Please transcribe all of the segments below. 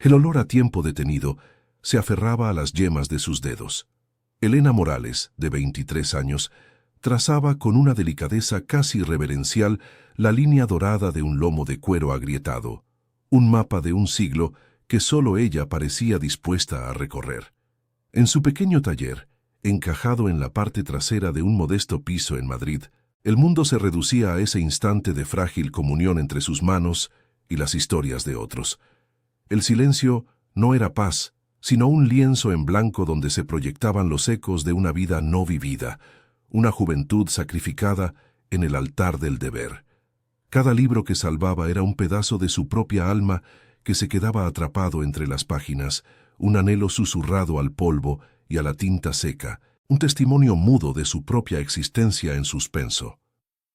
El olor a tiempo detenido se aferraba a las yemas de sus dedos. Elena Morales, de 23 años, trazaba con una delicadeza casi reverencial la línea dorada de un lomo de cuero agrietado, un mapa de un siglo que solo ella parecía dispuesta a recorrer. En su pequeño taller, encajado en la parte trasera de un modesto piso en Madrid, el mundo se reducía a ese instante de frágil comunión entre sus manos y las historias de otros. El silencio no era paz, sino un lienzo en blanco donde se proyectaban los ecos de una vida no vivida, una juventud sacrificada en el altar del deber. Cada libro que salvaba era un pedazo de su propia alma que se quedaba atrapado entre las páginas, un anhelo susurrado al polvo y a la tinta seca, un testimonio mudo de su propia existencia en suspenso.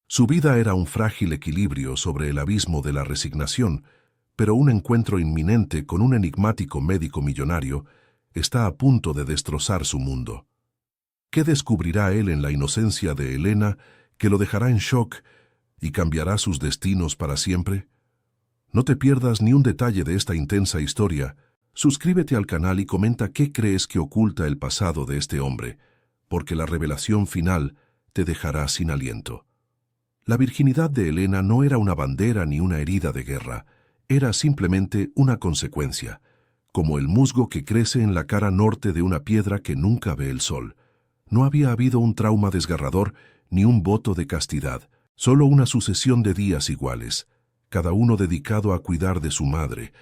Su vida era un frágil equilibrio sobre el abismo de la resignación, pero un encuentro inminente con un enigmático médico millonario está a punto de destrozar su mundo. ¿Qué descubrirá él en la inocencia de Elena que lo dejará en shock y cambiará sus destinos para siempre? No te pierdas ni un detalle de esta intensa historia. Suscríbete al canal y comenta qué crees que oculta el pasado de este hombre, porque la revelación final te dejará sin aliento. La virginidad de Elena no era una bandera ni una herida de guerra, era simplemente una consecuencia, como el musgo que crece en la cara norte de una piedra que nunca ve el sol. No había habido un trauma desgarrador ni un voto de castidad, solo una sucesión de días iguales, cada uno dedicado a cuidar de su madre,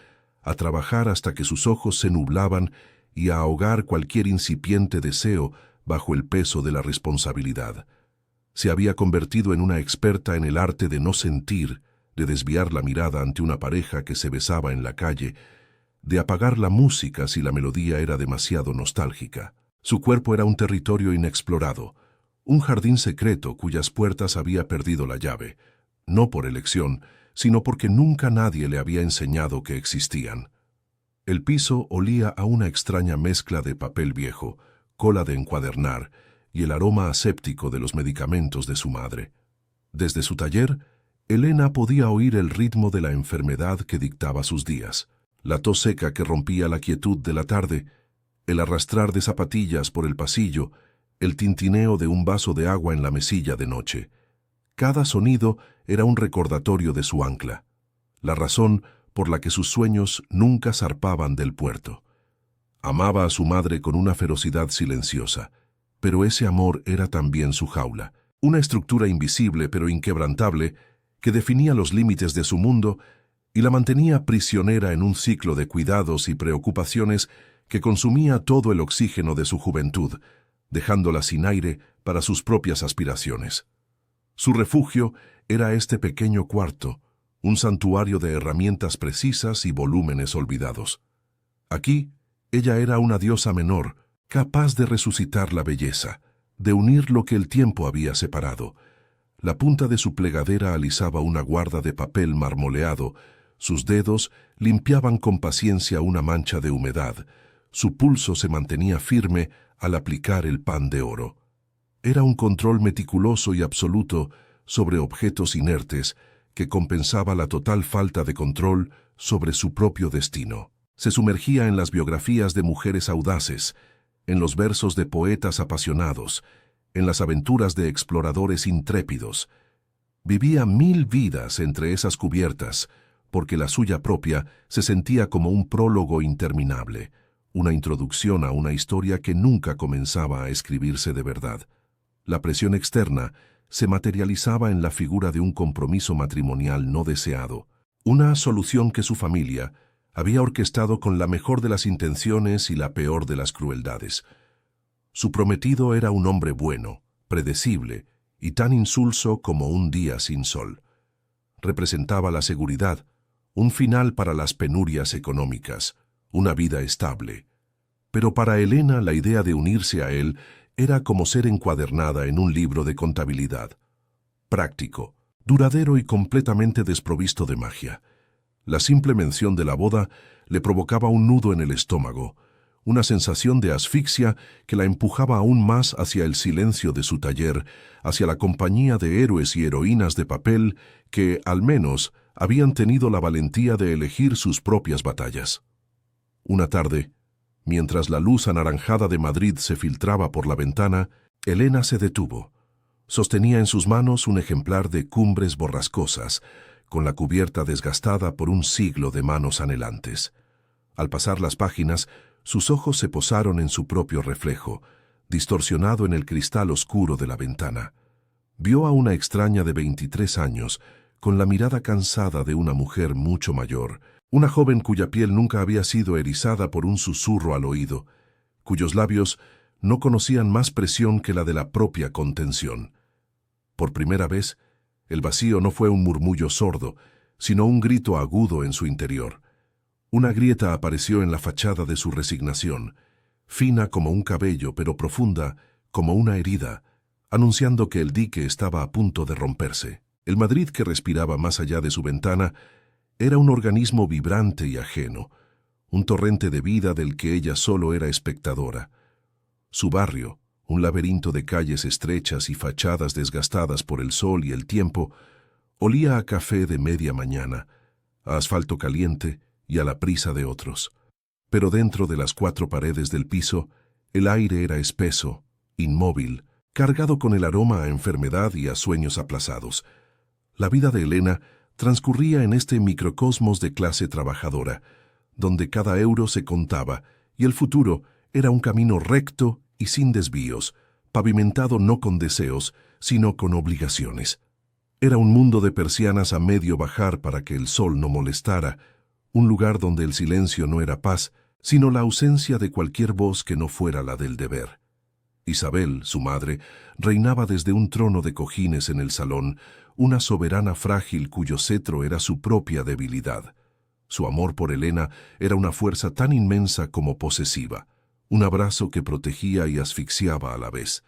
a trabajar hasta que sus ojos se nublaban y a ahogar cualquier incipiente deseo bajo el peso de la responsabilidad. Se había convertido en una experta en el arte de no sentir, de desviar la mirada ante una pareja que se besaba en la calle, de apagar la música si la melodía era demasiado nostálgica. Su cuerpo era un territorio inexplorado, un jardín secreto cuyas puertas había perdido la llave, no por elección, sino porque nunca nadie le había enseñado que existían. El piso olía a una extraña mezcla de papel viejo, cola de encuadernar y el aroma aséptico de los medicamentos de su madre. Desde su taller, Elena podía oír el ritmo de la enfermedad que dictaba sus días, la tos seca que rompía la quietud de la tarde, el arrastrar de zapatillas por el pasillo, el tintineo de un vaso de agua en la mesilla de noche. Cada sonido era un recordatorio de su ancla, la razón por la que sus sueños nunca zarpaban del puerto. Amaba a su madre con una ferocidad silenciosa, pero ese amor era también su jaula, una estructura invisible pero inquebrantable que definía los límites de su mundo y la mantenía prisionera en un ciclo de cuidados y preocupaciones que consumía todo el oxígeno de su juventud, dejándola sin aire para sus propias aspiraciones. Su refugio era este pequeño cuarto, un santuario de herramientas precisas y volúmenes olvidados. Aquí, ella era una diosa menor, capaz de resucitar la belleza, de unir lo que el tiempo había separado. La punta de su plegadera alisaba una guarda de papel marmoleado, sus dedos limpiaban con paciencia una mancha de humedad, su pulso se mantenía firme al aplicar el pan de oro. Era un control meticuloso y absoluto sobre objetos inertes que compensaba la total falta de control sobre su propio destino. Se sumergía en las biografías de mujeres audaces, en los versos de poetas apasionados, en las aventuras de exploradores intrépidos. Vivía 1000 vidas entre esas cubiertas, porque la suya propia se sentía como un prólogo interminable, una introducción a una historia que nunca comenzaba a escribirse de verdad. La presión externa se materializaba en la figura de un compromiso matrimonial no deseado, una solución que su familia había orquestado con la mejor de las intenciones y la peor de las crueldades. Su prometido era un hombre bueno, predecible y tan insulso como un día sin sol. Representaba la seguridad, un final para las penurias económicas, una vida estable. Pero para Elena la idea de unirse a él era como ser encuadernada en un libro de contabilidad. Práctico, duradero y completamente desprovisto de magia. La simple mención de la boda le provocaba un nudo en el estómago, una sensación de asfixia que la empujaba aún más hacia el silencio de su taller, hacia la compañía de héroes y heroínas de papel que, al menos, habían tenido la valentía de elegir sus propias batallas. Una tarde, mientras la luz anaranjada de Madrid se filtraba por la ventana, Elena se detuvo. Sostenía en sus manos un ejemplar de Cumbres Borrascosas, con la cubierta desgastada por un siglo de manos anhelantes. Al pasar las páginas, sus ojos se posaron en su propio reflejo, distorsionado en el cristal oscuro de la ventana. Vio a una extraña de 23 años, con la mirada cansada de una mujer mucho mayor, una joven cuya piel nunca había sido erizada por un susurro al oído, cuyos labios no conocían más presión que la de la propia contención. Por primera vez, el vacío no fue un murmullo sordo, sino un grito agudo en su interior. Una grieta apareció en la fachada de su resignación, fina como un cabello, pero profunda como una herida, anunciando que el dique estaba a punto de romperse. El Madrid que respiraba más allá de su ventana era un organismo vibrante y ajeno, un torrente de vida del que ella solo era espectadora. Su barrio, un laberinto de calles estrechas y fachadas desgastadas por el sol y el tiempo, olía a café de media mañana, a asfalto caliente y a la prisa de otros. Pero dentro de las 4 paredes del piso, el aire era espeso, inmóvil, cargado con el aroma a enfermedad y a sueños aplazados. La vida de Elena transcurría en este microcosmos de clase trabajadora, donde cada euro se contaba y el futuro era un camino recto y sin desvíos, pavimentado no con deseos, sino con obligaciones. Era un mundo de persianas a medio bajar para que el sol no molestara, un lugar donde el silencio no era paz, sino la ausencia de cualquier voz que no fuera la del deber. Isabel, su madre, reinaba desde un trono de cojines en el salón, una soberana frágil cuyo cetro era su propia debilidad. Su amor por Elena era una fuerza tan inmensa como posesiva, un abrazo que protegía y asfixiaba a la vez.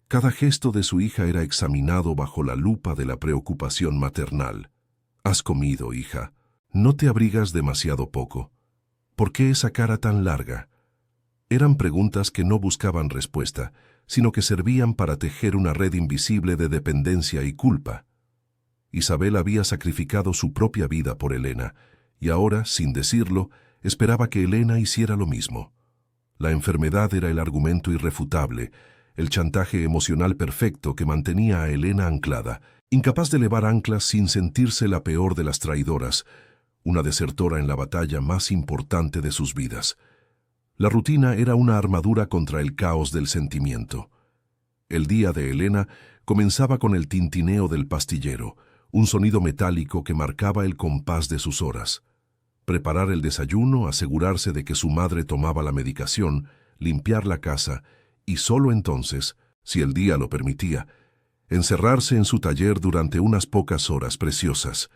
Cada gesto de su hija era examinado bajo la lupa de la preocupación maternal. «¿Has comido, hija? ¿No te abrigas demasiado poco? ¿Por qué esa cara tan larga?» Eran preguntas que no buscaban respuesta, sino que servían para tejer una red invisible de dependencia y culpa. Isabel había sacrificado su propia vida por Elena, y ahora, sin decirlo, esperaba que Elena hiciera lo mismo. La enfermedad era el argumento irrefutable, el chantaje emocional perfecto que mantenía a Elena anclada, incapaz de levar anclas sin sentirse la peor de las traidoras, una desertora en la batalla más importante de sus vidas. La rutina era una armadura contra el caos del sentimiento. El día de Elena comenzaba con el tintineo del pastillero, un sonido metálico que marcaba el compás de sus horas. Preparar el desayuno, asegurarse de que su madre tomaba la medicación, limpiar la casa y solo entonces, si el día lo permitía, encerrarse en su taller durante unas pocas horas preciosas.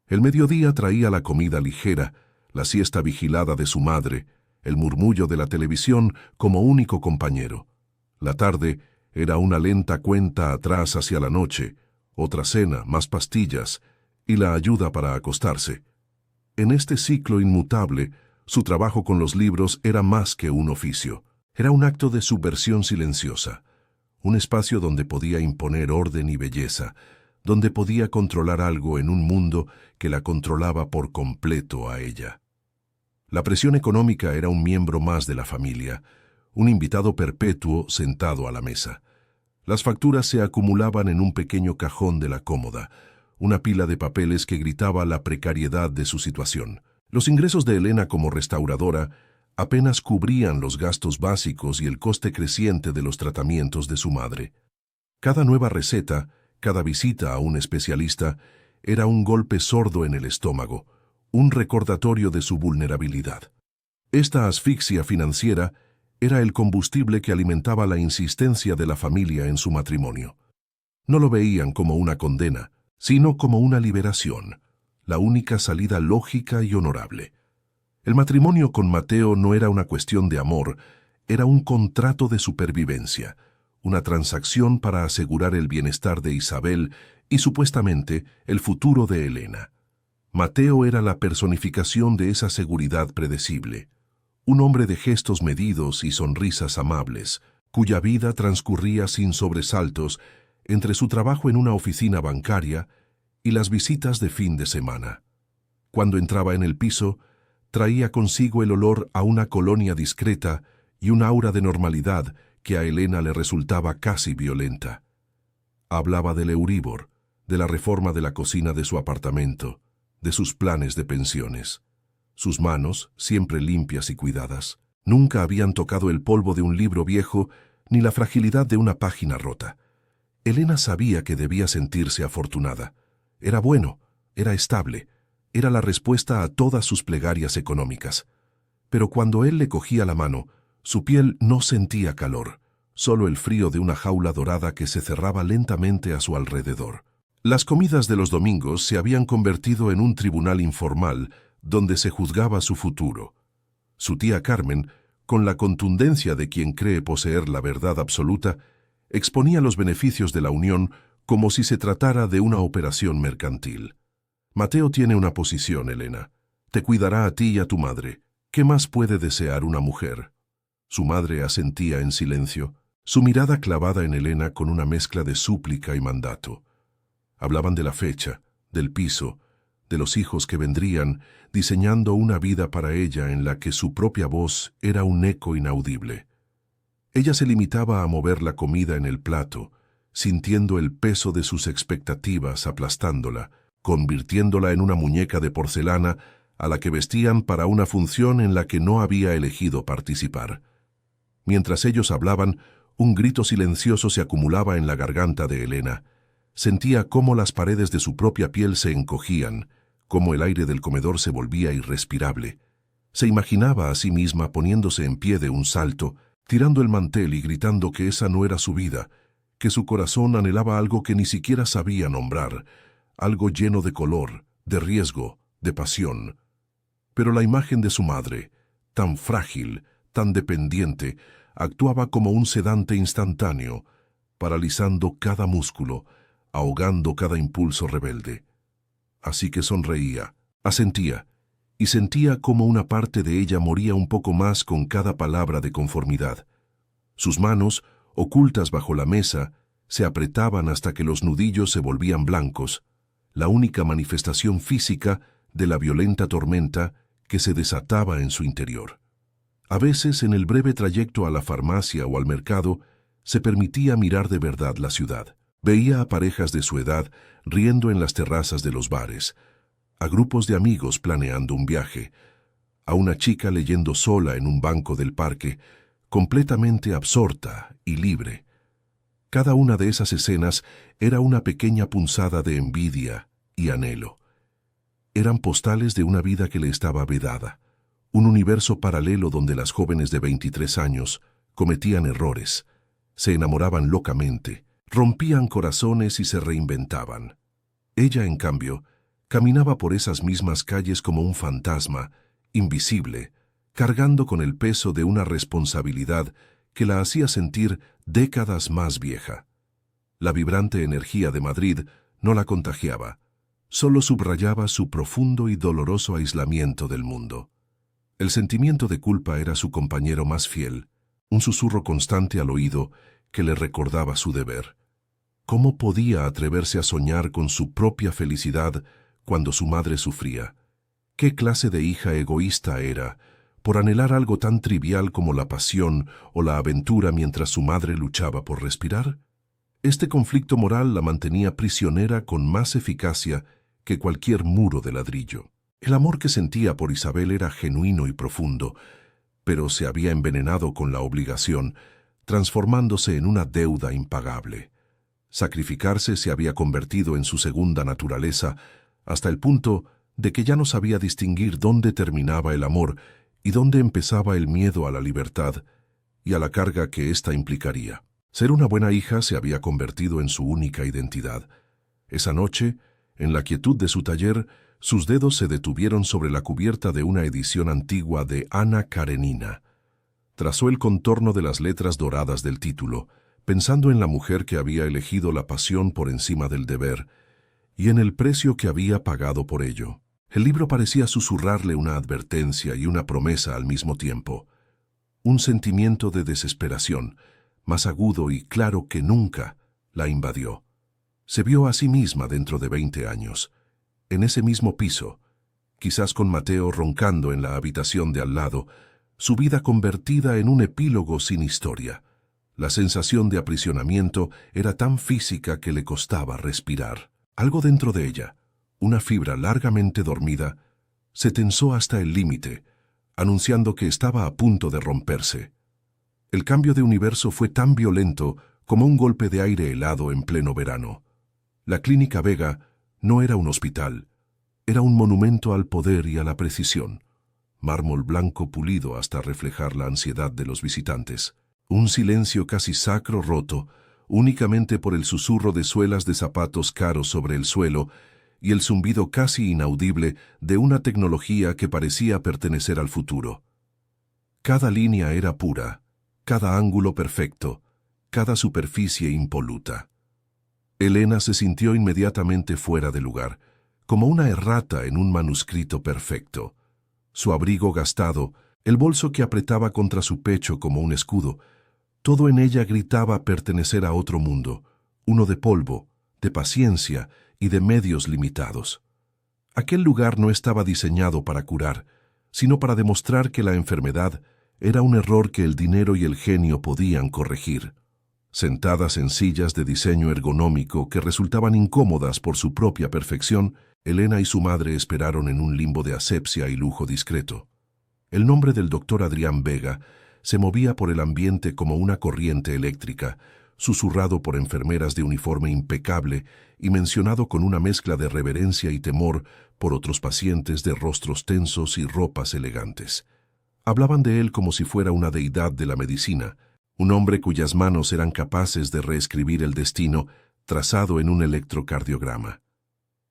El mediodía traía la comida ligera, la siesta vigilada de su madre, el murmullo de la televisión como único compañero. La tarde era una lenta cuenta atrás hacia la noche, otra cena, más pastillas y la ayuda para acostarse. En este ciclo inmutable, su trabajo con los libros era más que un oficio. Era un acto de subversión silenciosa, un espacio donde podía imponer orden y belleza, donde podía controlar algo en un mundo que la controlaba por completo a ella. La presión económica era un miembro más de la familia, un invitado perpetuo sentado a la mesa. Las facturas se acumulaban en un pequeño cajón de la cómoda, una pila de papeles que gritaba la precariedad de su situación. Los ingresos de Elena como restauradora apenas cubrían los gastos básicos y el coste creciente de los tratamientos de su madre. Cada nueva receta, cada visita a un especialista, era un golpe sordo en el estómago, un recordatorio de su vulnerabilidad. Esta asfixia financiera era el combustible que alimentaba la insistencia de la familia en su matrimonio. No lo veían como una condena, sino como una liberación, la única salida lógica y honorable. El matrimonio con Mateo no era una cuestión de amor, era un contrato de supervivencia, una transacción para asegurar el bienestar de Isabel y supuestamente el futuro de Elena. Mateo era la personificación de esa seguridad predecible, un hombre de gestos medidos y sonrisas amables, cuya vida transcurría sin sobresaltos entre su trabajo en una oficina bancaria y las visitas de fin de semana. Cuando entraba en el piso, traía consigo el olor a una colonia discreta y un aura de normalidad que a Elena le resultaba casi violenta. Hablaba del Euribor, de la reforma de la cocina de su apartamento, de sus planes de pensiones. Sus manos, siempre limpias y cuidadas, nunca habían tocado el polvo de un libro viejo ni la fragilidad de una página rota. Elena sabía que debía sentirse afortunada. Era bueno, era estable, era la respuesta a todas sus plegarias económicas. Pero cuando él le cogía la mano, su piel no sentía calor, solo el frío de una jaula dorada que se cerraba lentamente a su alrededor. Las comidas de los domingos se habían convertido en un tribunal informal donde se juzgaba su futuro. Su tía Carmen, con la contundencia de quien cree poseer la verdad absoluta, exponía los beneficios de la unión como si se tratara de una operación mercantil. Mateo tiene una posición, Elena. Te cuidará a ti y a tu madre. ¿Qué más puede desear una mujer? Su madre asentía en silencio, su mirada clavada en Elena con una mezcla de súplica y mandato. Hablaban de la fecha, del piso, de los hijos que vendrían, diseñando una vida para ella en la que su propia voz era un eco inaudible. Ella se limitaba a mover la comida en el plato, sintiendo el peso de sus expectativas aplastándola, convirtiéndola en una muñeca de porcelana a la que vestían para una función en la que no había elegido participar. Mientras ellos hablaban, un grito silencioso se acumulaba en la garganta de Elena. Sentía cómo las paredes de su propia piel se encogían, cómo el aire del comedor se volvía irrespirable. Se imaginaba a sí misma poniéndose en pie de un salto, tirando el mantel y gritando que esa no era su vida, que su corazón anhelaba algo que ni siquiera sabía nombrar, algo lleno de color, de riesgo, de pasión. Pero la imagen de su madre, tan frágil, tan dependiente, actuaba como un sedante instantáneo, paralizando cada músculo, ahogando cada impulso rebelde. Así que sonreía, asentía, y sentía como una parte de ella moría un poco más con cada palabra de conformidad. Sus manos, ocultas bajo la mesa, se apretaban hasta que los nudillos se volvían blancos, la única manifestación física de la violenta tormenta que se desataba en su interior. A veces, en el breve trayecto a la farmacia o al mercado, se permitía mirar de verdad la ciudad. Veía a parejas de su edad riendo en las terrazas de los bares, a grupos de amigos planeando un viaje, a una chica leyendo sola en un banco del parque, completamente absorta y libre. Cada una de esas escenas era una pequeña punzada de envidia y anhelo. Eran postales de una vida que le estaba vedada, un universo paralelo donde las jóvenes de 23 años cometían errores, se enamoraban locamente, rompían corazones y se reinventaban. Ella, en cambio, caminaba por esas mismas calles como un fantasma, invisible, cargando con el peso de una responsabilidad que la hacía sentir décadas más vieja. La vibrante energía de Madrid no la contagiaba, solo subrayaba su profundo y doloroso aislamiento del mundo. El sentimiento de culpa era su compañero más fiel, un susurro constante al oído que le recordaba su deber. ¿Cómo podía atreverse a soñar con su propia felicidad cuando su madre sufría? ¿Qué clase de hija egoísta era por anhelar algo tan trivial como la pasión o la aventura mientras su madre luchaba por respirar? Este conflicto moral la mantenía prisionera con más eficacia que cualquier muro de ladrillo. El amor que sentía por Isabel era genuino y profundo, pero se había envenenado con la obligación, transformándose en una deuda impagable. Sacrificarse se había convertido en su segunda naturaleza, hasta el punto de que ya no sabía distinguir dónde terminaba el amor y dónde empezaba el miedo a la libertad y a la carga que ésta implicaría. Ser una buena hija se había convertido en su única identidad. Esa noche, en la quietud de su taller, sus dedos se detuvieron sobre la cubierta de una edición antigua de Ana Karenina. Trazó el contorno de las letras doradas del título, pensando en la mujer que había elegido la pasión por encima del deber, y en el precio que había pagado por ello. El libro parecía susurrarle una advertencia y una promesa al mismo tiempo. Un sentimiento de desesperación, más agudo y claro que nunca, la invadió. Se vio a sí misma dentro de 20 años, en ese mismo piso, quizás con Mateo roncando en la habitación de al lado, su vida convertida en un epílogo sin historia. La sensación de aprisionamiento era tan física que le costaba respirar. Algo dentro de ella, una fibra largamente dormida, se tensó hasta el límite, anunciando que estaba a punto de romperse. El cambio de universo fue tan violento como un golpe de aire helado en pleno verano. La Clínica Vega no era un hospital, era un monumento al poder y a la precisión. Mármol blanco pulido hasta reflejar la ansiedad de los visitantes. Un silencio casi sacro roto, únicamente por el susurro de suelas de zapatos caros sobre el suelo y el zumbido casi inaudible de una tecnología que parecía pertenecer al futuro. Cada línea era pura, cada ángulo perfecto, cada superficie impoluta. Elena se sintió inmediatamente fuera de lugar, como una errata en un manuscrito perfecto. Su abrigo gastado, el bolso que apretaba contra su pecho como un escudo, todo en ella gritaba pertenecer a otro mundo, uno de polvo, de paciencia y de medios limitados. Aquel lugar no estaba diseñado para curar, sino para demostrar que la enfermedad era un error que el dinero y el genio podían corregir. Sentadas en sillas de diseño ergonómico que resultaban incómodas por su propia perfección, Elena y su madre esperaron en un limbo de asepsia y lujo discreto. El nombre del doctor Adrián Vega se movía por el ambiente como una corriente eléctrica, susurrado por enfermeras de uniforme impecable y mencionado con una mezcla de reverencia y temor por otros pacientes de rostros tensos y ropas elegantes. Hablaban de él como si fuera una deidad de la medicina, un hombre cuyas manos eran capaces de reescribir el destino trazado en un electrocardiograma.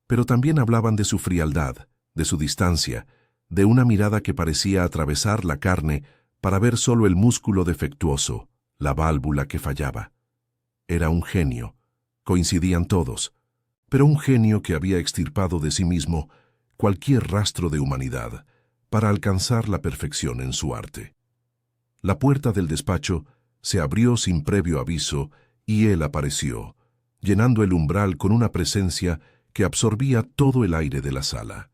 Pero también hablaban de su frialdad, de su distancia, de una mirada que parecía atravesar la carne para ver solo el músculo defectuoso, la válvula que fallaba. Era un genio, coincidían todos, pero un genio que había extirpado de sí mismo cualquier rastro de humanidad para alcanzar la perfección en su arte. La puerta del despacho se abrió sin previo aviso y él apareció, llenando el umbral con una presencia que absorbía todo el aire de la sala.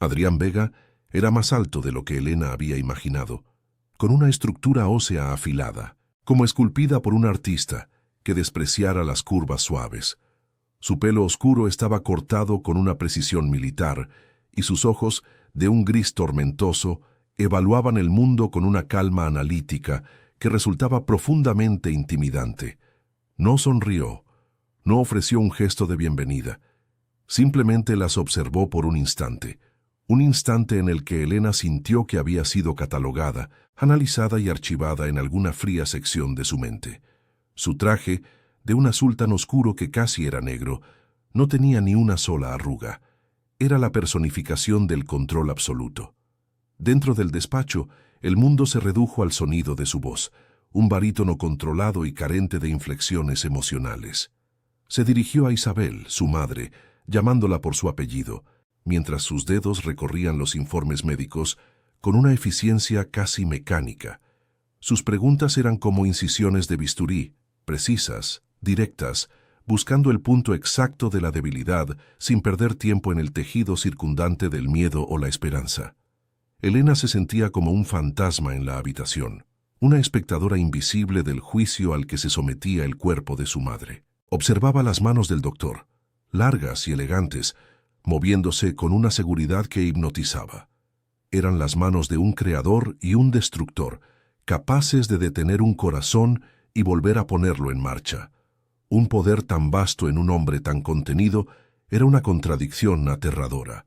Adrián Vega era más alto de lo que Elena había imaginado, con una estructura ósea afilada, como esculpida por un artista que despreciara las curvas suaves. Su pelo oscuro estaba cortado con una precisión militar y sus ojos, de un gris tormentoso, evaluaban el mundo con una calma analítica que resultaba profundamente intimidante. No sonrió, no ofreció un gesto de bienvenida. Simplemente las observó por un instante en el que Elena sintió que había sido catalogada, analizada y archivada en alguna fría sección de su mente. Su traje, de un azul tan oscuro que casi era negro, no tenía ni una sola arruga. Era la personificación del control absoluto. Dentro del despacho, el mundo se redujo al sonido de su voz, un barítono controlado y carente de inflexiones emocionales. Se dirigió a Isabel, su madre, llamándola por su apellido, mientras sus dedos recorrían los informes médicos con una eficiencia casi mecánica. Sus preguntas eran como incisiones de bisturí, precisas, directas, buscando el punto exacto de la debilidad sin perder tiempo en el tejido circundante del miedo o la esperanza. Elena se sentía como un fantasma en la habitación, una espectadora invisible del juicio al que se sometía el cuerpo de su madre. Observaba las manos del doctor, largas y elegantes, moviéndose con una seguridad que hipnotizaba. Eran las manos de un creador y un destructor, capaces de detener un corazón y volver a ponerlo en marcha. Un poder tan vasto en un hombre tan contenido era una contradicción aterradora.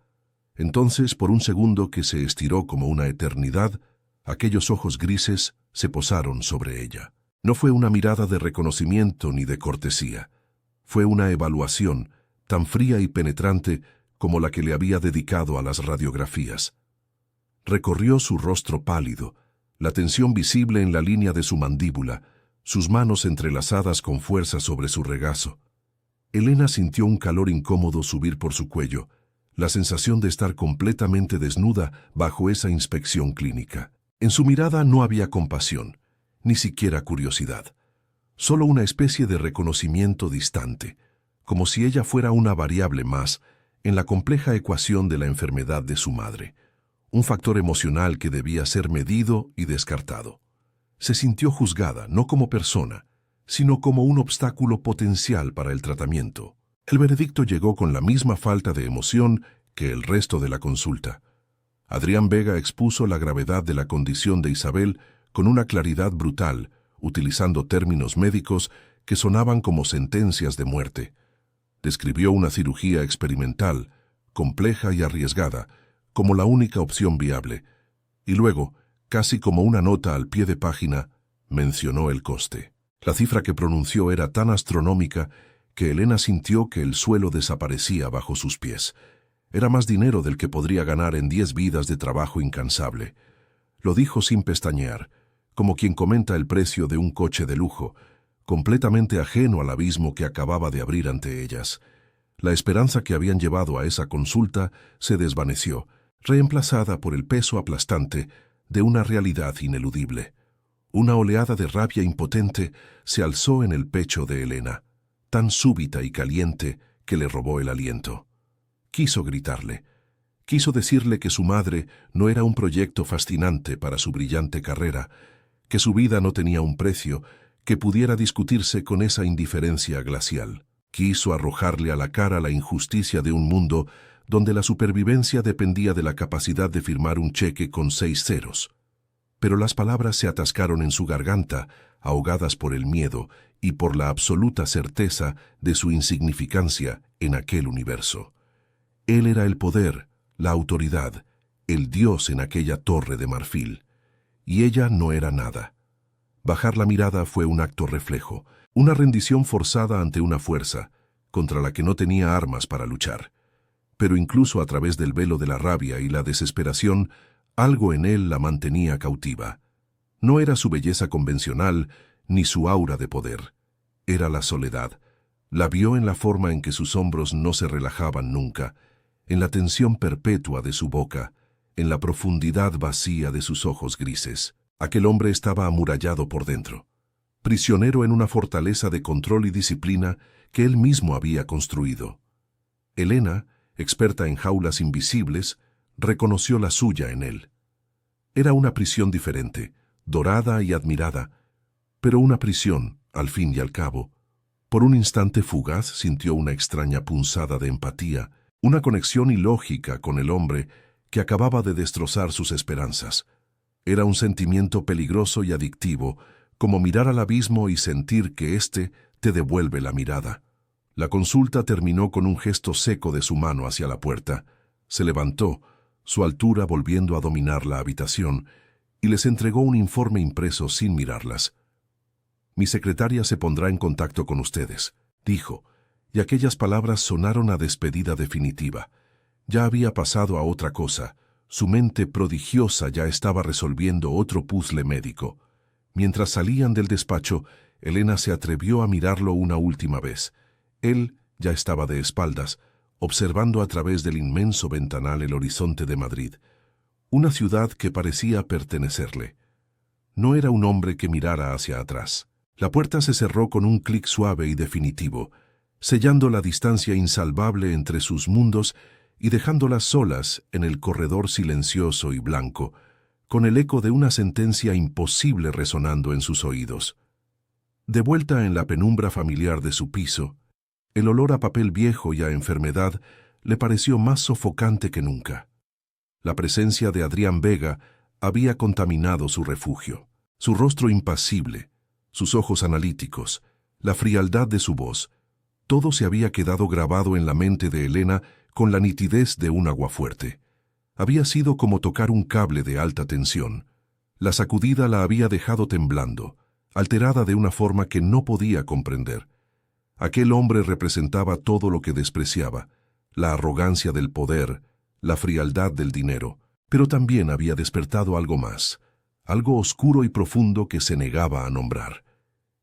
Entonces, por un segundo que se estiró como una eternidad, aquellos ojos grises se posaron sobre ella. No fue una mirada de reconocimiento ni de cortesía. Fue una evaluación, tan fría y penetrante como la que le había dedicado a las radiografías. Recorrió su rostro pálido, la tensión visible en la línea de su mandíbula, sus manos entrelazadas con fuerza sobre su regazo. Elena sintió un calor incómodo subir por su cuello, la sensación de estar completamente desnuda bajo esa inspección clínica. En su mirada no había compasión, ni siquiera curiosidad, solo una especie de reconocimiento distante, como si ella fuera una variable más en la compleja ecuación de la enfermedad de su madre, un factor emocional que debía ser medido y descartado. Se sintió juzgada no como persona, sino como un obstáculo potencial para el tratamiento. El veredicto llegó con la misma falta de emoción que el resto de la consulta. Adrián Vega expuso la gravedad de la condición de Isabel con una claridad brutal, utilizando términos médicos que sonaban como sentencias de muerte. Describió una cirugía experimental, compleja y arriesgada, como la única opción viable, y luego, casi como una nota al pie de página, mencionó el coste. La cifra que pronunció era tan astronómica que Elena sintió que el suelo desaparecía bajo sus pies. Era más dinero del que podría ganar en 10 vidas de trabajo incansable. Lo dijo sin pestañear, como quien comenta el precio de un coche de lujo, completamente ajeno al abismo que acababa de abrir ante ellas. La esperanza que habían llevado a esa consulta se desvaneció, reemplazada por el peso aplastante de una realidad ineludible. Una oleada de rabia impotente se alzó en el pecho de Elena, tan súbita y caliente que le robó el aliento. Quiso gritarle. Quiso decirle que su madre no era un proyecto fascinante para su brillante carrera, que su vida no tenía un precio que pudiera discutirse con esa indiferencia glacial. Quiso arrojarle a la cara la injusticia de un mundo donde la supervivencia dependía de la capacidad de firmar un cheque con 6 ceros. Pero las palabras se atascaron en su garganta, ahogadas por el miedo y por la absoluta certeza de su insignificancia en aquel universo. Él era el poder, la autoridad, el dios en aquella torre de marfil, y ella no era nada. Bajar la mirada fue un acto reflejo, una rendición forzada ante una fuerza, contra la que no tenía armas para luchar. Pero incluso a través del velo de la rabia y la desesperación, algo en él la mantenía cautiva. No era su belleza convencional, ni su aura de poder. Era la soledad. La vio en la forma en que sus hombros no se relajaban nunca, en la tensión perpetua de su boca, en la profundidad vacía de sus ojos grises. Aquel hombre estaba amurallado por dentro, prisionero en una fortaleza de control y disciplina que él mismo había construido. Elena, experta en jaulas invisibles, reconoció la suya en él. Era una prisión diferente, dorada y admirada, pero una prisión, al fin y al cabo. Por un instante fugaz sintió una extraña punzada de empatía, una conexión ilógica con el hombre que acababa de destrozar sus esperanzas. Era un sentimiento peligroso y adictivo, como mirar al abismo y sentir que éste te devuelve la mirada. La consulta terminó con un gesto seco de su mano hacia la puerta. Se levantó, su altura volviendo a dominar la habitación, y les entregó un informe impreso sin mirarlas. «Mi secretaria se pondrá en contacto con ustedes», dijo, y aquellas palabras sonaron a despedida definitiva. Ya había pasado a otra cosa. Su mente prodigiosa ya estaba resolviendo otro puzzle médico. Mientras salían del despacho, Elena se atrevió a mirarlo una última vez. Él ya estaba de espaldas, observando a través del inmenso ventanal el horizonte de Madrid, una ciudad que parecía pertenecerle. No era un hombre que mirara hacia atrás. La puerta se cerró con un clic suave y definitivo, sellando la distancia insalvable entre sus mundos y dejándolas solas en el corredor silencioso y blanco, con el eco de una sentencia imposible resonando en sus oídos. De vuelta en la penumbra familiar de su piso, el olor a papel viejo y a enfermedad le pareció más sofocante que nunca. La presencia de Adrián Vega había contaminado su refugio. Su rostro impasible, sus ojos analíticos, la frialdad de su voz, todo se había quedado grabado en la mente de Elena con la nitidez de un aguafuerte. Había sido como tocar un cable de alta tensión. La sacudida la había dejado temblando, alterada de una forma que no podía comprender. Aquel hombre representaba todo lo que despreciaba, la arrogancia del poder, la frialdad del dinero, pero también había despertado algo más, algo oscuro y profundo que se negaba a nombrar.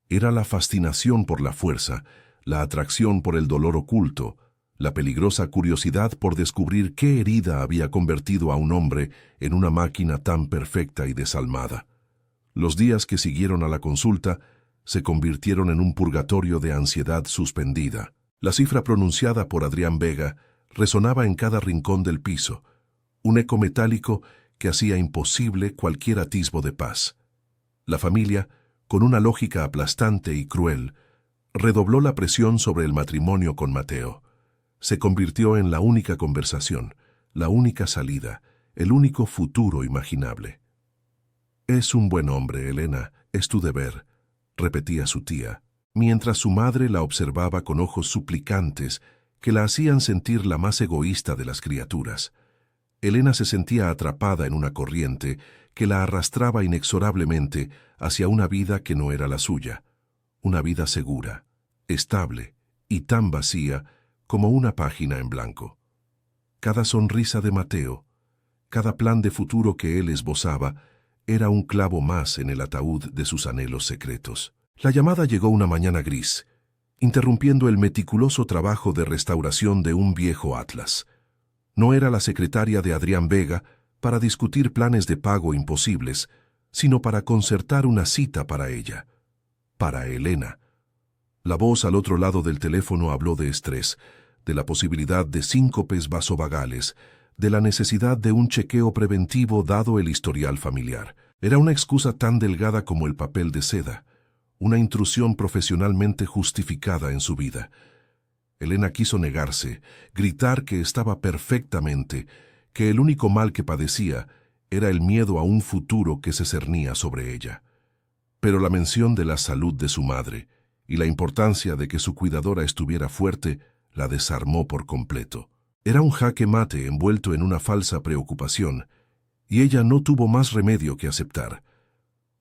Era la fascinación por la fuerza, la atracción por el dolor oculto, la peligrosa curiosidad por descubrir qué herida había convertido a un hombre en una máquina tan perfecta y desalmada. Los días que siguieron a la consulta se convirtieron en un purgatorio de ansiedad suspendida. La cifra pronunciada por Adrián Vega resonaba en cada rincón del piso, un eco metálico que hacía imposible cualquier atisbo de paz. La familia, con una lógica aplastante y cruel, redobló la presión sobre el matrimonio con Mateo. Se convirtió en la única conversación, la única salida, el único futuro imaginable. «Es un buen hombre, Elena, es tu deber», repetía su tía, mientras su madre la observaba con ojos suplicantes que la hacían sentir la más egoísta de las criaturas. Elena se sentía atrapada en una corriente que la arrastraba inexorablemente hacia una vida que no era la suya, una vida segura, estable y tan vacía como una página en blanco. Cada sonrisa de Mateo, cada plan de futuro que él esbozaba, era un clavo más en el ataúd de sus anhelos secretos. La llamada llegó una mañana gris, interrumpiendo el meticuloso trabajo de restauración de un viejo atlas. No era la secretaria de Adrián Vega para discutir planes de pago imposibles, sino para concertar una cita para ella, para Elena. La voz al otro lado del teléfono habló de estrés, de la posibilidad de síncopes vasovagales, de la necesidad de un chequeo preventivo dado el historial familiar. Era una excusa tan delgada como el papel de seda, una intrusión profesionalmente justificada en su vida. Elena quiso negarse, gritar que estaba perfectamente, que el único mal que padecía era el miedo a un futuro que se cernía sobre ella. Pero la mención de la salud de su madre y la importancia de que su cuidadora estuviera fuerte la desarmó por completo. Era un jaque mate envuelto en una falsa preocupación, y ella no tuvo más remedio que aceptar.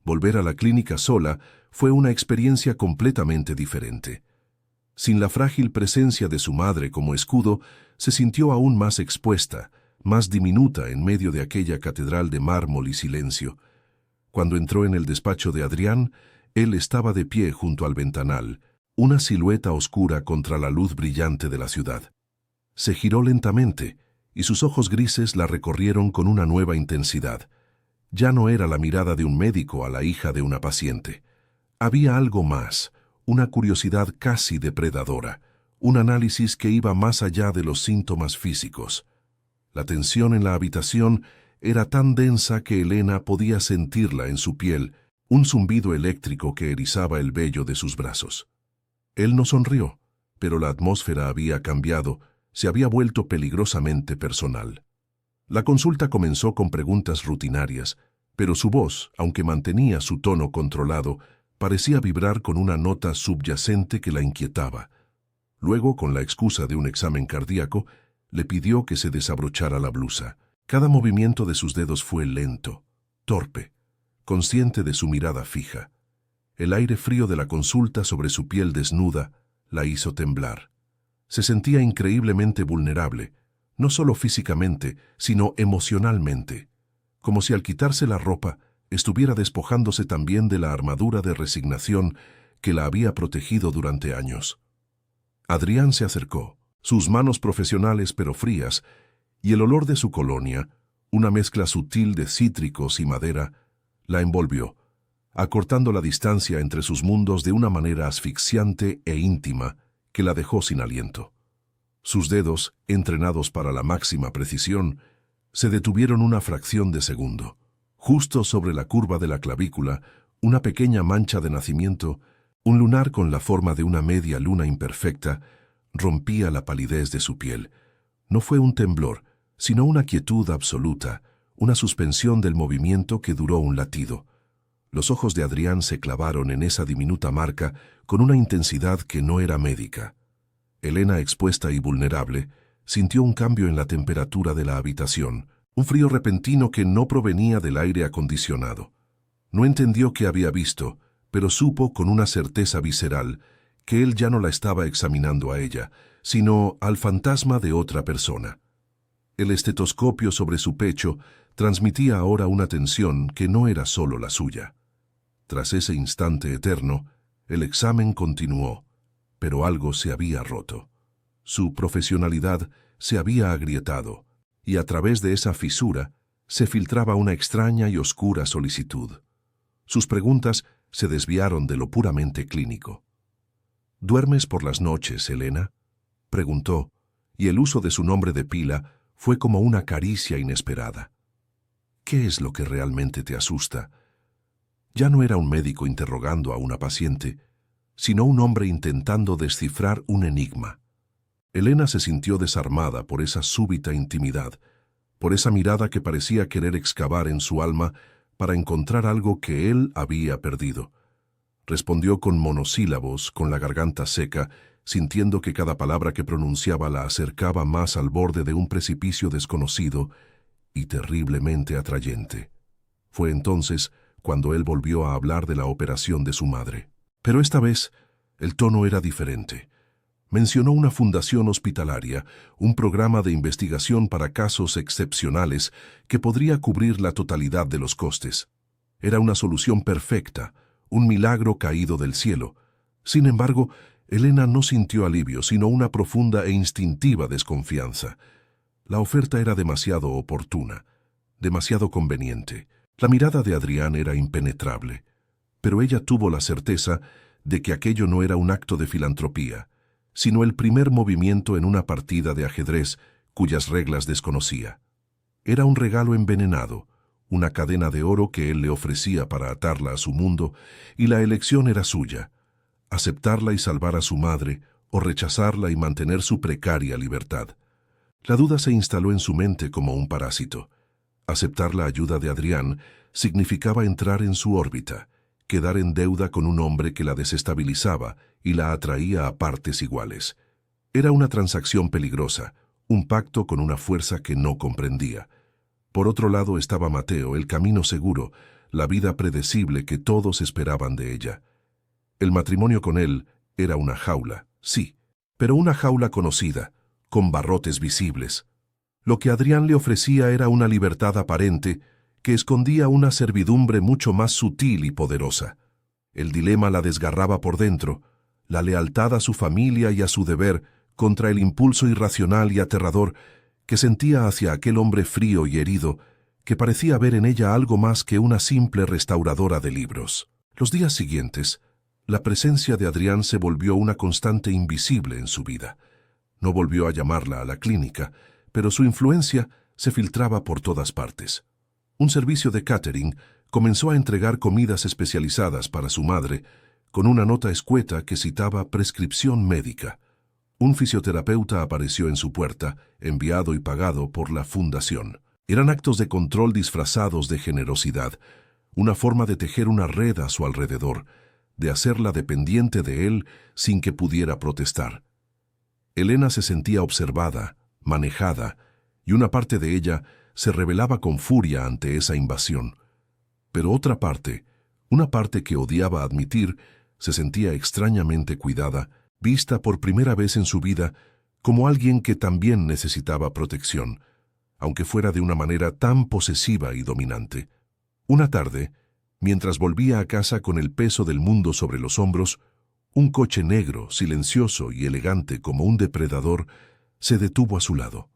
Volver a la clínica sola fue una experiencia completamente diferente. Sin la frágil presencia de su madre como escudo, se sintió aún más expuesta, más diminuta en medio de aquella catedral de mármol y silencio. Cuando entró en el despacho de Adrián, él estaba de pie junto al ventanal, una silueta oscura contra la luz brillante de la ciudad. Se giró lentamente, y sus ojos grises la recorrieron con una nueva intensidad. Ya no era la mirada de un médico a la hija de una paciente. Había algo más, una curiosidad casi depredadora, un análisis que iba más allá de los síntomas físicos. La tensión en la habitación era tan densa que Elena podía sentirla en su piel, un zumbido eléctrico que erizaba el vello de sus brazos. Él no sonrió, pero la atmósfera había cambiado, se había vuelto peligrosamente personal. La consulta comenzó con preguntas rutinarias, pero su voz, aunque mantenía su tono controlado, parecía vibrar con una nota subyacente que la inquietaba. Luego, con la excusa de un examen cardíaco, le pidió que se desabrochara la blusa. Cada movimiento de sus dedos fue lento, torpe, consciente de su mirada fija. El aire frío de la consulta sobre su piel desnuda la hizo temblar. Se sentía increíblemente vulnerable, no solo físicamente, sino emocionalmente, como si al quitarse la ropa estuviera despojándose también de la armadura de resignación que la había protegido durante años. Adrián se acercó, sus manos profesionales pero frías, y el olor de su colonia, una mezcla sutil de cítricos y madera, la envolvió, acortando la distancia entre sus mundos de una manera asfixiante e íntima que la dejó sin aliento. Sus dedos, entrenados para la máxima precisión, se detuvieron una fracción de segundo. Justo sobre la curva de la clavícula, una pequeña mancha de nacimiento, un lunar con la forma de una media luna imperfecta, rompía la palidez de su piel. No fue un temblor, sino una quietud absoluta, una suspensión del movimiento que duró un latido. Los ojos de Adrián se clavaron en esa diminuta marca con una intensidad que no era médica. Elena, expuesta y vulnerable, sintió un cambio en la temperatura de la habitación, un frío repentino que no provenía del aire acondicionado. No entendió qué había visto, pero supo con una certeza visceral que él ya no la estaba examinando a ella, sino al fantasma de otra persona. El estetoscopio sobre su pecho transmitía ahora una tensión que no era solo la suya. Tras ese instante eterno, el examen continuó, pero algo se había roto. Su profesionalidad se había agrietado, y a través de esa fisura se filtraba una extraña y oscura solicitud. Sus preguntas se desviaron de lo puramente clínico. «¿Duermes por las noches, Elena?», preguntó, y el uso de su nombre de pila fue como una caricia inesperada. ¿Qué es lo que realmente te asusta? Ya no era un médico interrogando a una paciente, sino un hombre intentando descifrar un enigma. Elena se sintió desarmada por esa súbita intimidad, por esa mirada que parecía querer excavar en su alma para encontrar algo que él había perdido. Respondió con monosílabos, con la garganta seca, sintiendo que cada palabra que pronunciaba la acercaba más al borde de un precipicio desconocido y terriblemente atrayente. Fue entonces cuando él volvió a hablar de la operación de su madre. Pero esta vez el tono era diferente. Mencionó una fundación hospitalaria, un programa de investigación para casos excepcionales que podría cubrir la totalidad de los costes. Era una solución perfecta, un milagro caído del cielo. Sin embargo, Elena no sintió alivio, sino una profunda e instintiva desconfianza. La oferta era demasiado oportuna, demasiado conveniente. La mirada de Adrián era impenetrable, pero ella tuvo la certeza de que aquello no era un acto de filantropía, sino el primer movimiento en una partida de ajedrez cuyas reglas desconocía. Era un regalo envenenado, una cadena de oro que él le ofrecía para atarla a su mundo, y la elección era suya: aceptarla y salvar a su madre, o rechazarla y mantener su precaria libertad. La duda se instaló en su mente como un parásito. Aceptar la ayuda de Adrián significaba entrar en su órbita, quedar en deuda con un hombre que la desestabilizaba y la atraía a partes iguales. Era una transacción peligrosa, un pacto con una fuerza que no comprendía. Por otro lado estaba Mateo, el camino seguro, la vida predecible que todos esperaban de ella. El matrimonio con él era una jaula, sí, pero una jaula conocida, con barrotes visibles. Lo que Adrián le ofrecía era una libertad aparente que escondía una servidumbre mucho más sutil y poderosa. El dilema la desgarraba por dentro, la lealtad a su familia y a su deber contra el impulso irracional y aterrador que sentía hacia aquel hombre frío y herido, que parecía ver en ella algo más que una simple restauradora de libros. Los días siguientes, la presencia de Adrián se volvió una constante invisible en su vida. No volvió a llamarla a la clínica, pero su influencia se filtraba por todas partes. Un servicio de catering comenzó a entregar comidas especializadas para su madre, con una nota escueta que citaba prescripción médica. Un fisioterapeuta apareció en su puerta, enviado y pagado por la fundación. Eran actos de control disfrazados de generosidad, una forma de tejer una red a su alrededor, de hacerla dependiente de él sin que pudiera protestar. Elena se sentía observada, manejada, y una parte de ella se rebelaba con furia ante esa invasión. Pero otra parte, una parte que odiaba admitir, se sentía extrañamente cuidada, vista por primera vez en su vida como alguien que también necesitaba protección, aunque fuera de una manera tan posesiva y dominante. Una tarde, mientras volvía a casa con el peso del mundo sobre los hombros, un coche negro, silencioso y elegante como un depredador, se detuvo a su lado.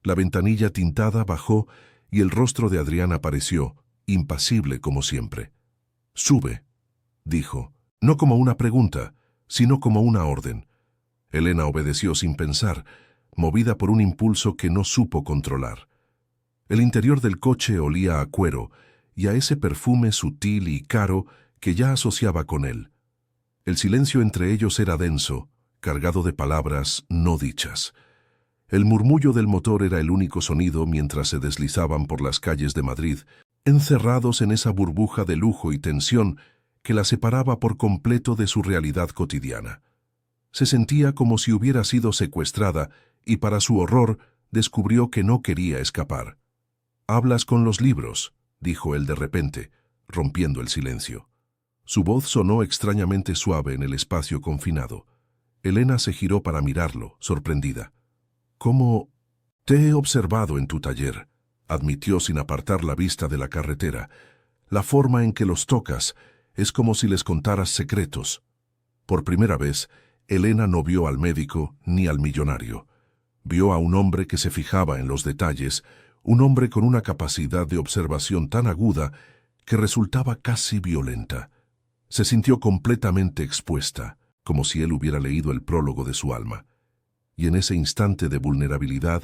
La ventanilla tintada bajó y el rostro de Adrián apareció, impasible como siempre. «Sube», dijo, no como una pregunta, sino como una orden. Elena obedeció sin pensar, movida por un impulso que no supo controlar. El interior del coche olía a cuero y a ese perfume sutil y caro que ya asociaba con él. El silencio entre ellos era denso, cargado de palabras no dichas. El murmullo del motor era el único sonido mientras se deslizaban por las calles de Madrid, encerrados en esa burbuja de lujo y tensión que la separaba por completo de su realidad cotidiana. Se sentía como si hubiera sido secuestrada y para su horror descubrió que no quería escapar. «Hablas con los libros», dijo él de repente, rompiendo el silencio. Su voz sonó extrañamente suave en el espacio confinado. Elena se giró para mirarlo, sorprendida. «¿Cómo? Te he observado en tu taller», admitió sin apartar la vista de la carretera. «La forma en que los tocas es como si les contaras secretos». Por primera vez, Elena no vio al médico ni al millonario. Vio a un hombre que se fijaba en los detalles, un hombre con una capacidad de observación tan aguda que resultaba casi violenta. Se sintió completamente expuesta, como si él hubiera leído el prólogo de su alma. y en ese instante de vulnerabilidad,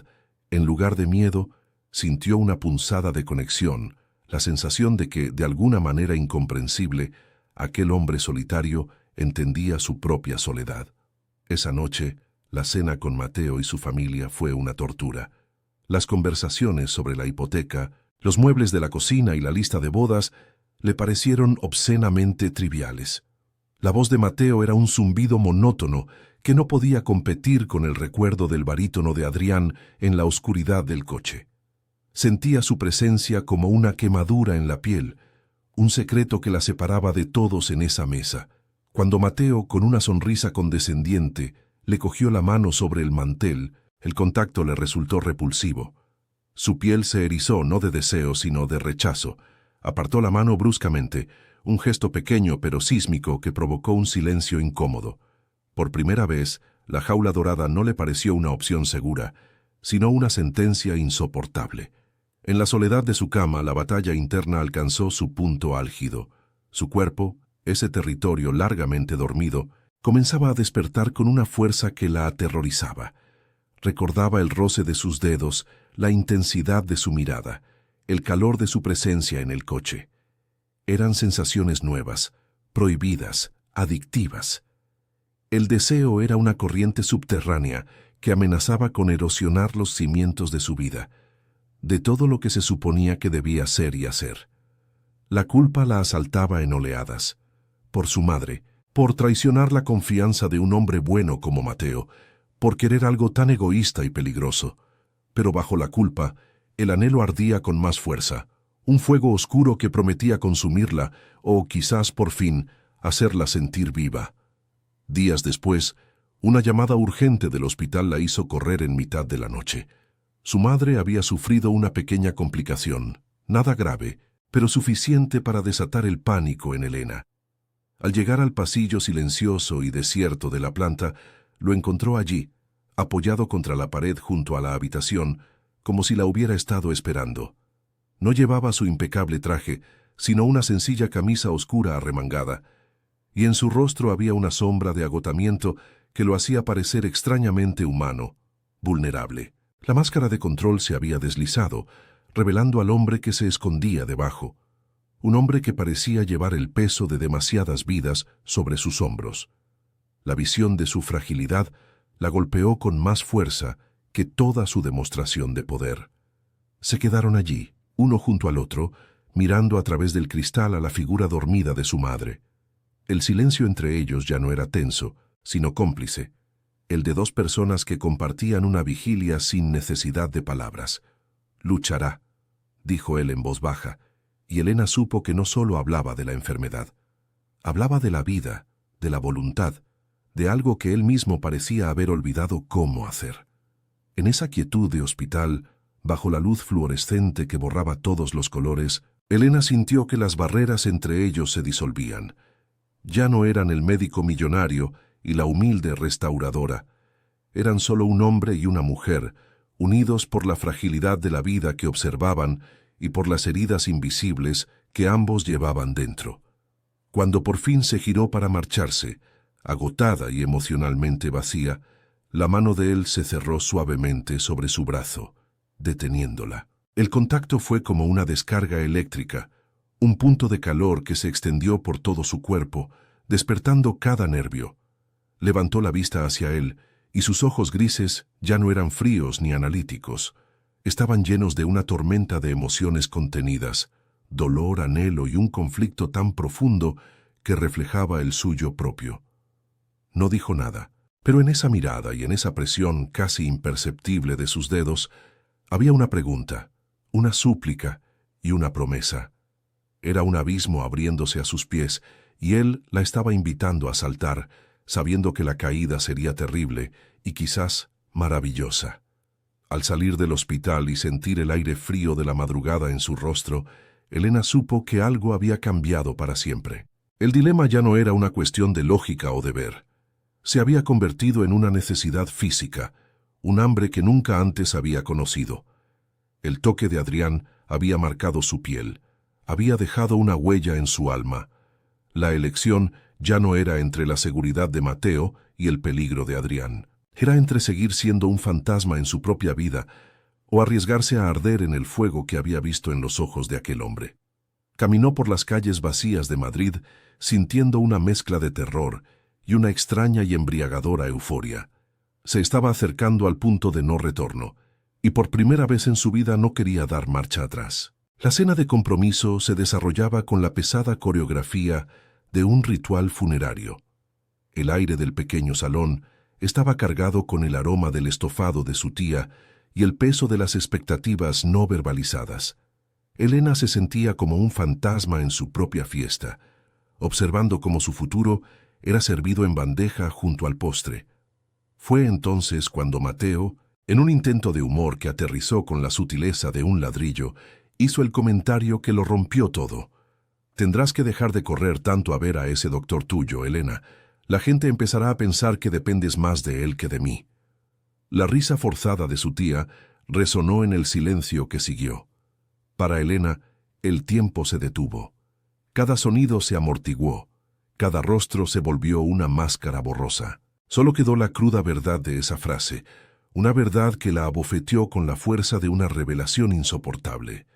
en lugar de miedo, sintió una punzada de conexión, la sensación de que, de alguna manera incomprensible, aquel hombre solitario entendía su propia soledad. Esa noche, la cena con Mateo y su familia fue una tortura. Las conversaciones sobre la hipoteca, los muebles de la cocina y la lista de bodas le parecieron obscenamente triviales. La voz de Mateo era un zumbido monótono que no podía competir con el recuerdo del barítono de Adrián en la oscuridad del coche. Sentía su presencia como una quemadura en la piel, un secreto que la separaba de todos en esa mesa. Cuando Mateo, con una sonrisa condescendiente, le cogió la mano sobre el mantel, el contacto le resultó repulsivo. Su piel se erizó no de deseo, sino de rechazo. Apartó la mano bruscamente, un gesto pequeño pero sísmico que provocó un silencio incómodo. Por primera vez, la jaula dorada no le pareció una opción segura, sino una sentencia insoportable. En la soledad de su cama, la batalla interna alcanzó su punto álgido. Su cuerpo, ese territorio largamente dormido, comenzaba a despertar con una fuerza que la aterrorizaba. Recordaba el roce de sus dedos, la intensidad de su mirada, el calor de su presencia en el coche. Eran sensaciones nuevas, prohibidas, adictivas. El deseo era una corriente subterránea que amenazaba con erosionar los cimientos de su vida, de todo lo que se suponía que debía ser y hacer. La culpa la asaltaba en oleadas. Por su madre, por traicionar la confianza de un hombre bueno como Mateo, por querer algo tan egoísta y peligroso. Pero bajo la culpa, el anhelo ardía con más fuerza, un fuego oscuro que prometía consumirla o, quizás por fin, hacerla sentir viva. Días después, una llamada urgente del hospital la hizo correr en mitad de la noche. Su madre había sufrido una pequeña complicación, nada grave, pero suficiente para desatar el pánico en Elena. Al llegar al pasillo silencioso y desierto de la planta, lo encontró allí, apoyado contra la pared junto a la habitación, como si la hubiera estado esperando. No llevaba su impecable traje, sino una sencilla camisa oscura arremangada, y en su rostro había una sombra de agotamiento que lo hacía parecer extrañamente humano, vulnerable. La máscara de control se había deslizado, revelando al hombre que se escondía debajo, un hombre que parecía llevar el peso de demasiadas vidas sobre sus hombros. La visión de su fragilidad la golpeó con más fuerza que toda su demostración de poder. Se quedaron allí, uno junto al otro, mirando a través del cristal a la figura dormida de su madre. El silencio entre ellos ya no era tenso, sino cómplice, el de dos personas que compartían una vigilia sin necesidad de palabras. «Luchará», dijo él en voz baja, y Elena supo que no solo hablaba de la enfermedad. Hablaba de la vida, de la voluntad, de algo que él mismo parecía haber olvidado cómo hacer. En esa quietud de hospital, bajo la luz fluorescente que borraba todos los colores, Elena sintió que las barreras entre ellos se disolvían. Ya no eran el médico millonario y la humilde restauradora. Eran solo un hombre y una mujer, unidos por la fragilidad de la vida que observaban y por las heridas invisibles que ambos llevaban dentro. Cuando por fin se giró para marcharse, agotada y emocionalmente vacía, la mano de él se cerró suavemente sobre su brazo, deteniéndola. El contacto fue como una descarga eléctrica, un punto de calor que se extendió por todo su cuerpo, despertando cada nervio. Levantó la vista hacia él, y sus ojos grises ya no eran fríos ni analíticos. Estaban llenos de una tormenta de emociones contenidas, dolor, anhelo y un conflicto tan profundo que reflejaba el suyo propio. No dijo nada, pero en esa mirada y en esa presión casi imperceptible de sus dedos había una pregunta, una súplica y una promesa. Era un abismo abriéndose a sus pies y él la estaba invitando a saltar, sabiendo que la caída sería terrible y quizás maravillosa. Al salir del hospital y sentir el aire frío de la madrugada en su rostro, Elena supo que algo había cambiado para siempre. El dilema ya no era una cuestión de lógica o deber. Se había convertido en una necesidad física, un hambre que nunca antes había conocido. El toque de Adrián había marcado su piel, había dejado una huella en su alma. La elección ya no era entre la seguridad de Mateo y el peligro de Adrián. Era entre seguir siendo un fantasma en su propia vida o arriesgarse a arder en el fuego que había visto en los ojos de aquel hombre. Caminó por las calles vacías de Madrid sintiendo una mezcla de terror y una extraña y embriagadora euforia. Se estaba acercando al punto de no retorno, y por primera vez en su vida no quería dar marcha atrás. La cena de compromiso se desarrollaba con la pesada coreografía de un ritual funerario. El aire del pequeño salón estaba cargado con el aroma del estofado de su tía y el peso de las expectativas no verbalizadas. Elena se sentía como un fantasma en su propia fiesta, observando cómo su futuro era servido en bandeja junto al postre. Fue entonces cuando Mateo, en un intento de humor que aterrizó con la sutileza de un ladrillo, hizo el comentario que lo rompió todo. «Tendrás que dejar de correr tanto a ver a ese doctor tuyo, Elena. La gente empezará a pensar que dependes más de él que de mí». La risa forzada de su tía resonó en el silencio que siguió. Para Elena, el tiempo se detuvo. Cada sonido se amortiguó, cada rostro se volvió una máscara borrosa. Solo quedó la cruda verdad de esa frase, una verdad que la abofeteó con la fuerza de una revelación insoportable.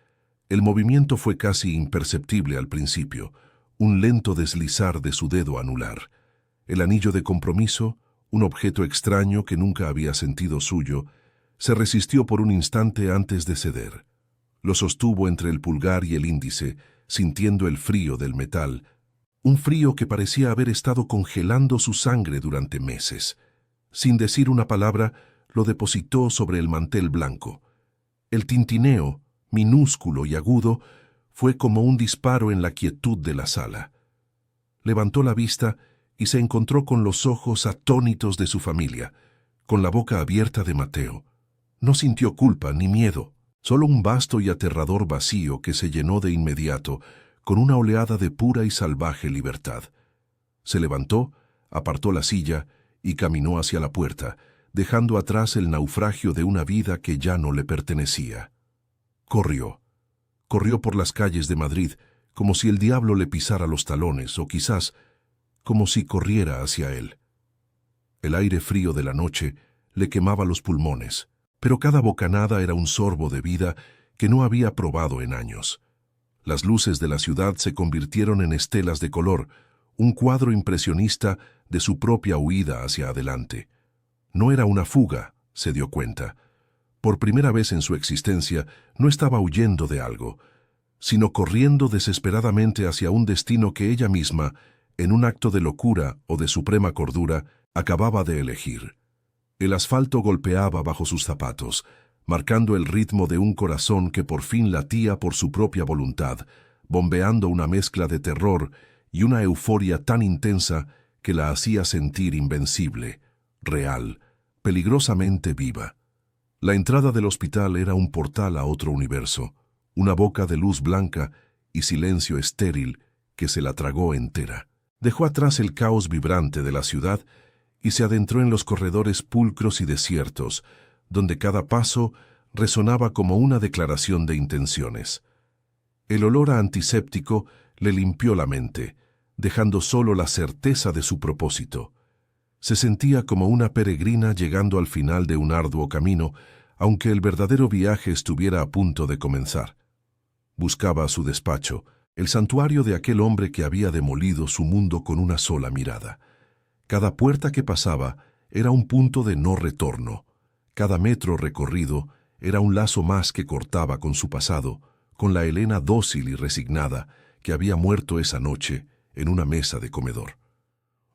El movimiento fue casi imperceptible al principio, un lento deslizar de su dedo anular. El anillo de compromiso, un objeto extraño que nunca había sentido suyo, se resistió por un instante antes de ceder. Lo sostuvo entre el pulgar y el índice, sintiendo el frío del metal, un frío que parecía haber estado congelando su sangre durante meses. Sin decir una palabra, lo depositó sobre el mantel blanco. El tintineo, minúsculo y agudo, fue como un disparo en la quietud de la sala. Levantó la vista y se encontró con los ojos atónitos de su familia, con la boca abierta de Mateo. No sintió culpa ni miedo, solo un vasto y aterrador vacío que se llenó de inmediato con una oleada de pura y salvaje libertad. Se levantó, apartó la silla y caminó hacia la puerta, dejando atrás el naufragio de una vida que ya no le pertenecía. Corrió. Corrió por las calles de Madrid como si el diablo le pisara los talones, o quizás como si corriera hacia él. El aire frío de la noche le quemaba los pulmones, pero cada bocanada era un sorbo de vida que no había probado en años. Las luces de la ciudad se convirtieron en estelas de color, un cuadro impresionista de su propia huida hacia adelante. No era una fuga, se dio cuenta. Por primera vez en su existencia, no estaba huyendo de algo, sino corriendo desesperadamente hacia un destino que ella misma, en un acto de locura o de suprema cordura, acababa de elegir. El asfalto golpeaba bajo sus zapatos, marcando el ritmo de un corazón que por fin latía por su propia voluntad, bombeando una mezcla de terror y una euforia tan intensa que la hacía sentir invencible, real, peligrosamente viva. La entrada del hospital era un portal a otro universo, una boca de luz blanca y silencio estéril que se la tragó entera. Dejó atrás el caos vibrante de la ciudad y se adentró en los corredores pulcros y desiertos, donde cada paso resonaba como una declaración de intenciones. El olor a antiséptico le limpió la mente, dejando solo la certeza de su propósito. Se sentía como una peregrina llegando al final de un arduo camino, aunque el verdadero viaje estuviera a punto de comenzar. Buscaba su despacho, el santuario de aquel hombre que había demolido su mundo con una sola mirada. Cada puerta que pasaba era un punto de no retorno. Cada metro recorrido era un lazo más que cortaba con su pasado, con la Elena dócil y resignada que había muerto esa noche en una mesa de comedor.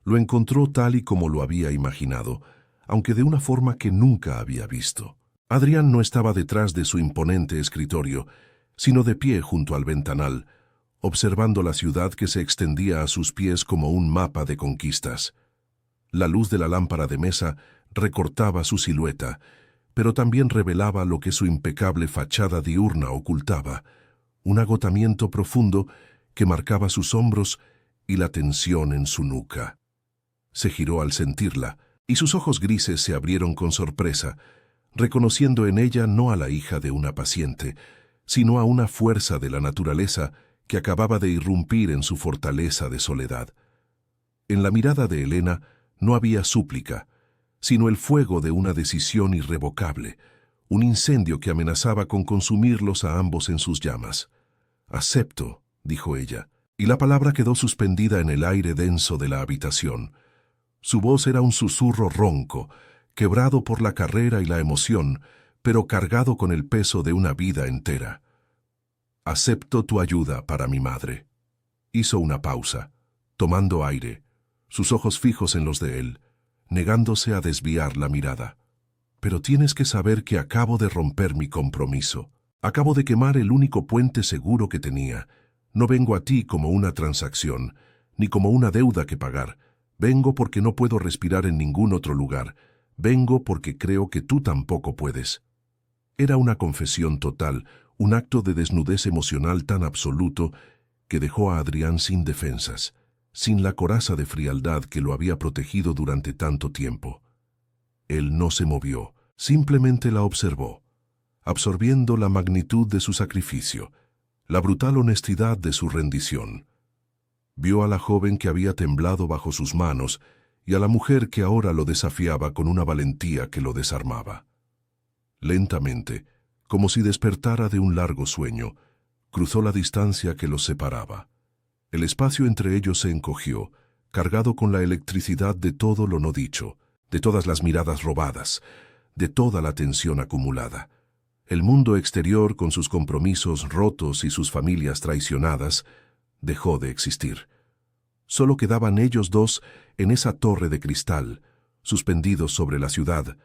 Lo encontró tal y como lo había imaginado, aunque de una forma que nunca había visto. Adrián no estaba detrás de su imponente escritorio, sino de pie junto al ventanal, observando la ciudad que se extendía a sus pies como un mapa de conquistas. La luz de la lámpara de mesa recortaba su silueta, pero también revelaba lo que su impecable fachada diurna ocultaba, un agotamiento profundo que marcaba sus hombros y la tensión en su nuca. Se giró al sentirla, y sus ojos grises se abrieron con sorpresa, reconociendo en ella no a la hija de una paciente, sino a una fuerza de la naturaleza que acababa de irrumpir en su fortaleza de soledad. En la mirada de Elena no había súplica, sino el fuego de una decisión irrevocable, un incendio que amenazaba con consumirlos a ambos en sus llamas. «Acepto», dijo ella, y la palabra quedó suspendida en el aire denso de la habitación. Su voz era un susurro ronco, quebrado por la carrera y la emoción, pero cargado con el peso de una vida entera. «Acepto tu ayuda para mi madre». Hizo una pausa, tomando aire, sus ojos fijos en los de él, negándose a desviar la mirada. «Pero tienes que saber que acabo de romper mi compromiso. Acabo de quemar el único puente seguro que tenía. No vengo a ti como una transacción, ni como una deuda que pagar. Vengo porque no puedo respirar en ningún otro lugar. Vengo porque creo que tú tampoco puedes». Era una confesión total, un acto de desnudez emocional tan absoluto que dejó a Adrián sin defensas, sin la coraza de frialdad que lo había protegido durante tanto tiempo. Él no se movió, simplemente la observó, absorbiendo la magnitud de su sacrificio, la brutal honestidad de su rendición. Vio a la joven que había temblado bajo sus manos y a la mujer que ahora lo desafiaba con una valentía que lo desarmaba. Lentamente, como si despertara de un largo sueño, cruzó la distancia que los separaba. El espacio entre ellos se encogió, cargado con la electricidad de todo lo no dicho, de todas las miradas robadas, de toda la tensión acumulada. El mundo exterior, con sus compromisos rotos y sus familias traicionadas, dejó de existir. Solo quedaban ellos dos en esa torre de cristal, suspendidos sobre la ciudad,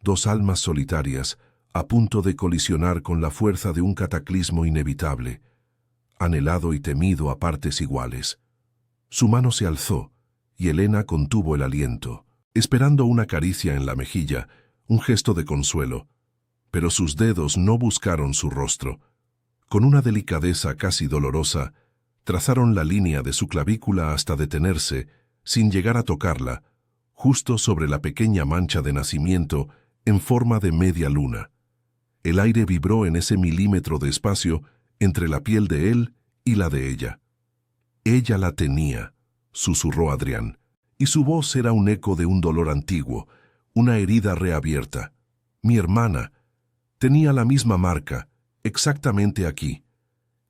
dos almas solitarias, a punto de colisionar con la fuerza de un cataclismo inevitable, anhelado y temido a partes iguales. Su mano se alzó, y Elena contuvo el aliento, esperando una caricia en la mejilla, un gesto de consuelo, pero sus dedos no buscaron su rostro. Con una delicadeza casi dolorosa, trazaron la línea de su clavícula hasta detenerse, sin llegar a tocarla, justo sobre la pequeña mancha de nacimiento en forma de media luna. El aire vibró en ese milímetro de espacio entre la piel de él y la de ella. «Ella la tenía», susurró Adrián, y su voz era un eco de un dolor antiguo, una herida reabierta. «Mi hermana tenía la misma marca, exactamente aquí.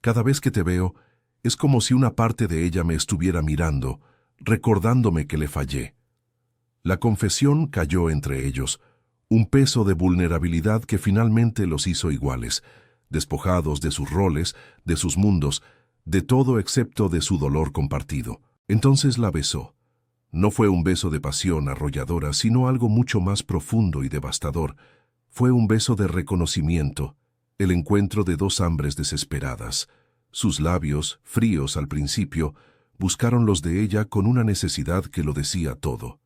Cada vez que te veo, es como si una parte de ella me estuviera mirando, recordándome que le fallé». La confesión cayó entre ellos, un peso de vulnerabilidad que finalmente los hizo iguales, despojados de sus roles, de sus mundos, de todo excepto de su dolor compartido. Entonces la besó. No fue un beso de pasión arrolladora, sino algo mucho más profundo y devastador. Fue un beso de reconocimiento, el encuentro de dos hambres desesperadas. Sus labios, fríos al principio, buscaron los de ella con una necesidad que lo decía todo.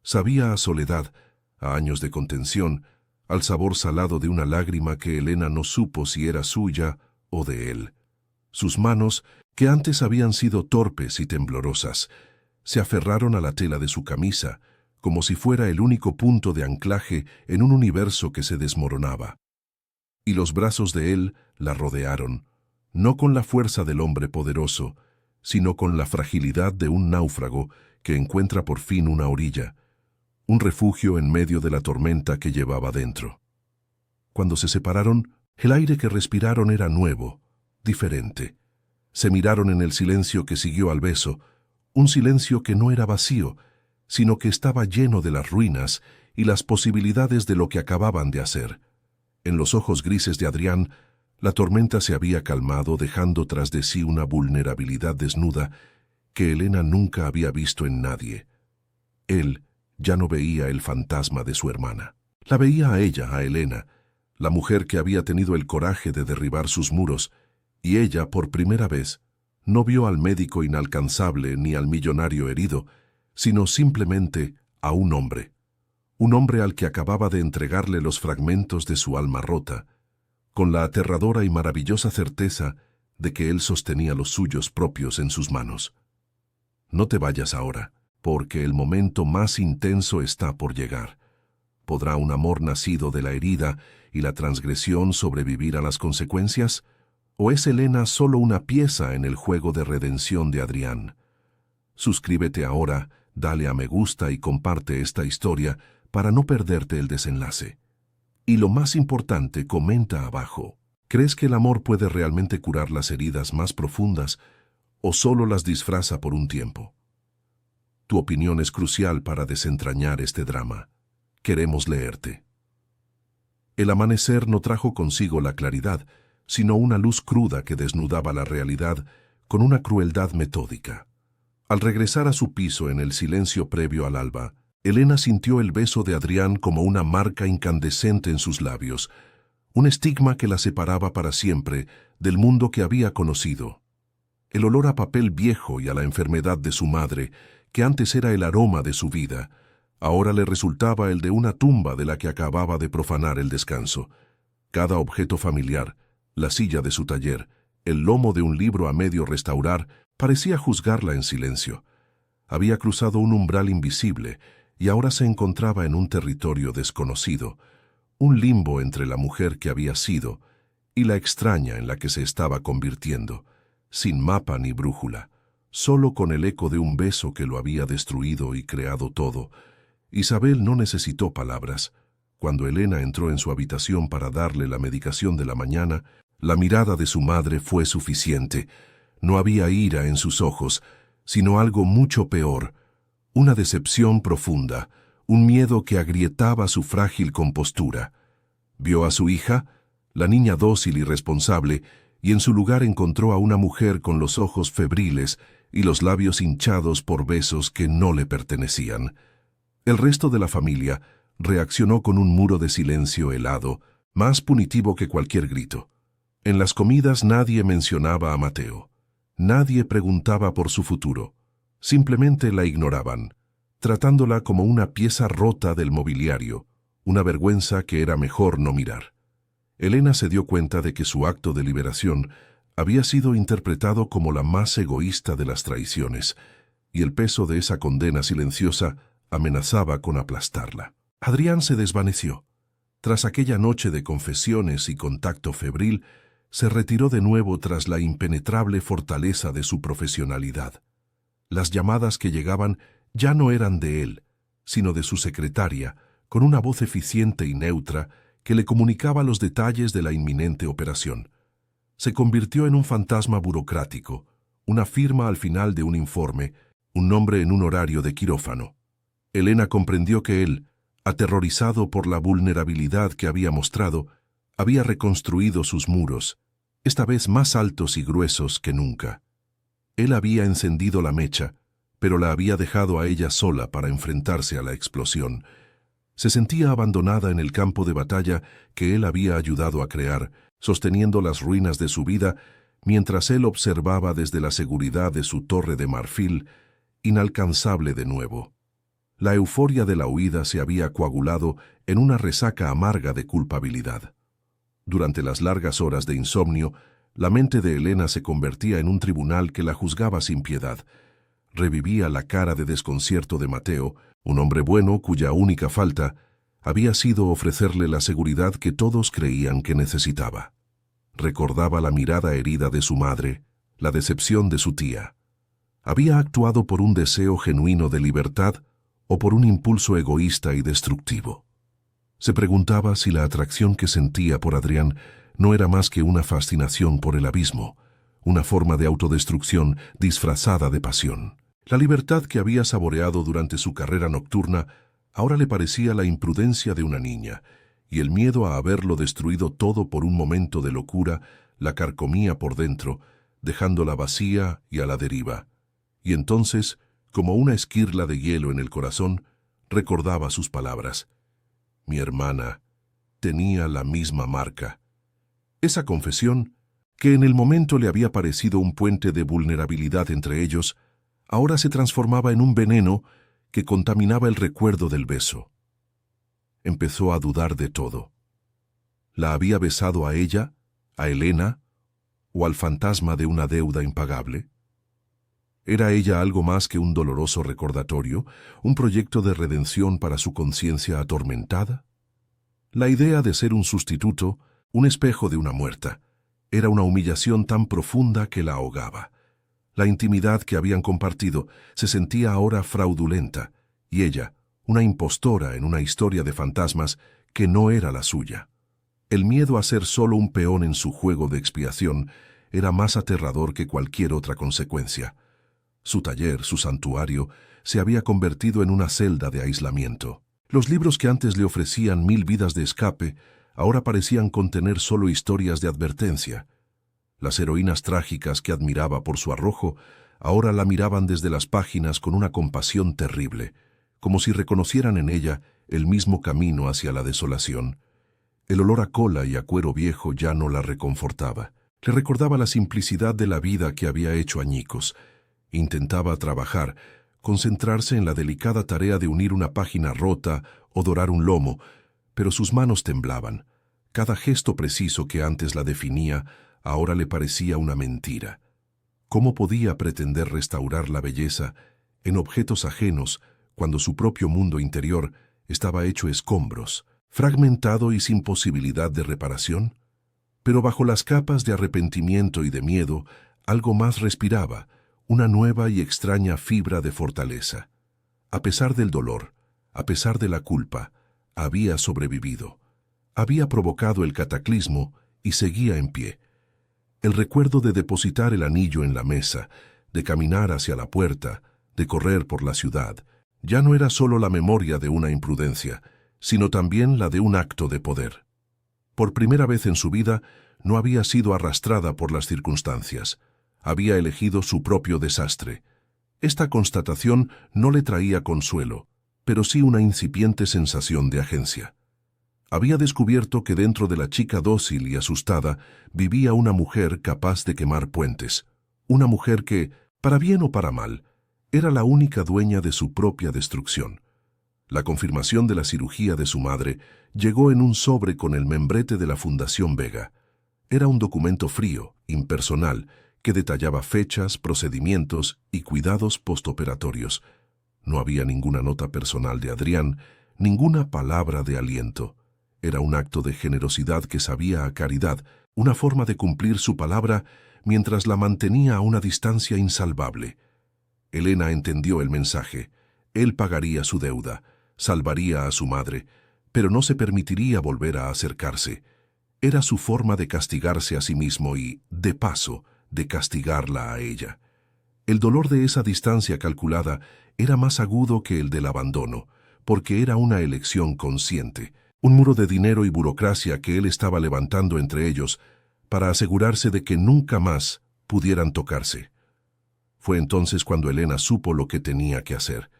Sabía a soledad, a años de contención, al sabor salado de una lágrima que Elena no supo si era suya o de él. Sus manos, que antes habían sido torpes y temblorosas, se aferraron a la tela de su camisa, como si fuera el único punto de anclaje en un universo que se desmoronaba. Y los brazos de él la rodearon, no con la fuerza del hombre poderoso, sino con la fragilidad de un náufrago que encuentra por fin una orilla, un refugio en medio de la tormenta que llevaba dentro. Cuando se separaron, el aire que respiraron era nuevo, diferente. Se miraron en el silencio que siguió al beso, un silencio que no era vacío, sino que estaba lleno de las ruinas y las posibilidades de lo que acababan de hacer. En los ojos grises de Adrián, la tormenta se había calmado, dejando tras de sí una vulnerabilidad desnuda que Elena nunca había visto en nadie. Él ya no veía el fantasma de su hermana. La veía a ella, a Elena, la mujer que había tenido el coraje de derribar sus muros, y ella, por primera vez, no vio al médico inalcanzable ni al millonario herido, sino simplemente a un hombre al que acababa de entregarle los fragmentos de su alma rota, con la aterradora y maravillosa certeza de que él sostenía los suyos propios en sus manos. «No te vayas ahora, porque el momento más intenso está por llegar. ¿Podrá un amor nacido de la herida y la transgresión sobrevivir a las consecuencias? ¿O es Elena solo una pieza en el juego de redención de Adrián? Suscríbete ahora, dale a me gusta y comparte esta historia para no perderte el desenlace. Y lo más importante, comenta abajo. ¿Crees que el amor puede realmente curar las heridas más profundas o solo las disfraza por un tiempo? Tu opinión es crucial para desentrañar este drama. Queremos leerte. El amanecer no trajo consigo la claridad, sino una luz cruda que desnudaba la realidad con una crueldad metódica. Al regresar a su piso en el silencio previo al alba, Elena sintió el beso de Adrián como una marca incandescente en sus labios, un estigma que la separaba para siempre del mundo que había conocido. El olor a papel viejo y a la enfermedad de su madre, que antes era el aroma de su vida, ahora le resultaba el de una tumba de la que acababa de profanar el descanso. Cada objeto familiar, la silla de su taller, el lomo de un libro a medio restaurar, parecía juzgarla en silencio. Había cruzado un umbral invisible y ahora se encontraba en un territorio desconocido, un limbo entre la mujer que había sido y la extraña en la que se estaba convirtiendo, sin mapa ni brújula, solo con el eco de un beso que lo había destruido y creado todo. Isabel no necesitó palabras. Cuando Elena entró en su habitación para darle la medicación de la mañana, la mirada de su madre fue suficiente. No había ira en sus ojos, sino algo mucho peor, una decepción profunda, un miedo que agrietaba su frágil compostura. Vio a su hija, la niña dócil y responsable, y en su lugar encontró a una mujer con los ojos febriles y los labios hinchados por besos que no le pertenecían. El resto de la familia reaccionó con un muro de silencio helado, más punitivo que cualquier grito. En las comidas nadie mencionaba a Mateo. Nadie preguntaba por su futuro. Simplemente la ignoraban, tratándola como una pieza rota del mobiliario, una vergüenza que era mejor no mirar. Elena se dio cuenta de que su acto de liberación había sido interpretado como la más egoísta de las traiciones, y el peso de esa condena silenciosa amenazaba con aplastarla. Adrián se desvaneció. Tras aquella noche de confesiones y contacto febril, se retiró de nuevo tras la impenetrable fortaleza de su profesionalidad. Las llamadas que llegaban ya no eran de él, sino de su secretaria, con una voz eficiente y neutra que le comunicaba los detalles de la inminente operación. Se convirtió en un fantasma burocrático, una firma al final de un informe, un nombre en un horario de quirófano. Elena comprendió que él, aterrorizado por la vulnerabilidad que había mostrado, había reconstruido sus muros, esta vez más altos y gruesos que nunca. Él había encendido la mecha, pero la había dejado a ella sola para enfrentarse a la explosión. Se sentía abandonada en el campo de batalla que él había ayudado a crear, sosteniendo las ruinas de su vida, mientras él observaba desde la seguridad de su torre de marfil, inalcanzable de nuevo. La euforia de la huida se había coagulado en una resaca amarga de culpabilidad. Durante las largas horas de insomnio, la mente de Elena se convertía en un tribunal que la juzgaba sin piedad. Revivía la cara de desconcierto de Mateo, un hombre bueno cuya única falta había sido ofrecerle la seguridad que todos creían que necesitaba. Recordaba la mirada herida de su madre, la decepción de su tía. ¿Había actuado por un deseo genuino de libertad o por un impulso egoísta y destructivo? Se preguntaba si la atracción que sentía por Adrián no era más que una fascinación por el abismo, una forma de autodestrucción disfrazada de pasión. La libertad que había saboreado durante su carrera nocturna ahora le parecía la imprudencia de una niña, y el miedo a haberlo destruido todo por un momento de locura la carcomía por dentro, dejándola vacía y a la deriva. Y entonces, como una esquirla de hielo en el corazón, recordaba sus palabras. Mi hermana tenía la misma marca. Esa confesión, que en el momento le había parecido un puente de vulnerabilidad entre ellos, ahora se transformaba en un veneno que contaminaba el recuerdo del beso. Empezó a dudar de todo. ¿La había besado a ella, a Elena, o al fantasma de una deuda impagable? ¿Era ella algo más que un doloroso recordatorio, un proyecto de redención para su conciencia atormentada? La idea de ser un sustituto, un espejo de una muerta, era una humillación tan profunda que la ahogaba. La intimidad que habían compartido se sentía ahora fraudulenta, y ella, una impostora en una historia de fantasmas que no era la suya. El miedo a ser solo un peón en su juego de expiación era más aterrador que cualquier otra consecuencia. Su taller, su santuario, se había convertido en una celda de aislamiento. Los libros que antes le ofrecían 1000 vidas de escape, ahora parecían contener solo historias de advertencia. Las heroínas trágicas que admiraba por su arrojo, ahora la miraban desde las páginas con una compasión terrible, como si reconocieran en ella el mismo camino hacia la desolación. El olor a cola y a cuero viejo ya no la reconfortaba. Le recordaba la simplicidad de la vida que había hecho añicos. Intentaba trabajar, concentrarse en la delicada tarea de unir una página rota o dorar un lomo, pero sus manos temblaban. Cada gesto preciso que antes la definía, ahora le parecía una mentira. ¿Cómo podía pretender restaurar la belleza en objetos ajenos cuando su propio mundo interior estaba hecho escombros, fragmentado y sin posibilidad de reparación? Pero bajo las capas de arrepentimiento y de miedo, algo más respiraba, una nueva y extraña fibra de fortaleza. A pesar del dolor, a pesar de la culpa, había sobrevivido. Había provocado el cataclismo y seguía en pie. El recuerdo de depositar el anillo en la mesa, de caminar hacia la puerta, de correr por la ciudad, ya no era solo la memoria de una imprudencia, sino también la de un acto de poder. Por primera vez en su vida, no había sido arrastrada por las circunstancias. Había elegido su propio desastre. Esta constatación no le traía consuelo, pero sí una incipiente sensación de agencia. Había descubierto que dentro de la chica dócil y asustada vivía una mujer capaz de quemar puentes. Una mujer que, para bien o para mal, era la única dueña de su propia destrucción. La confirmación de la cirugía de su madre llegó en un sobre con el membrete de la Fundación Vega. Era un documento frío, impersonal, que detallaba fechas, procedimientos y cuidados postoperatorios. No había ninguna nota personal de Adrián, ninguna palabra de aliento. Era un acto de generosidad que sabía a caridad, una forma de cumplir su palabra mientras la mantenía a una distancia insalvable. Elena entendió el mensaje. Él pagaría su deuda, salvaría a su madre, pero no se permitiría volver a acercarse. Era su forma de castigarse a sí mismo y, de paso, de castigarla a ella. El dolor de esa distancia calculada era más agudo que el del abandono, porque era una elección consciente, un muro de dinero y burocracia que él estaba levantando entre ellos para asegurarse de que nunca más pudieran tocarse. Fue entonces cuando Elena supo lo que tenía que hacer.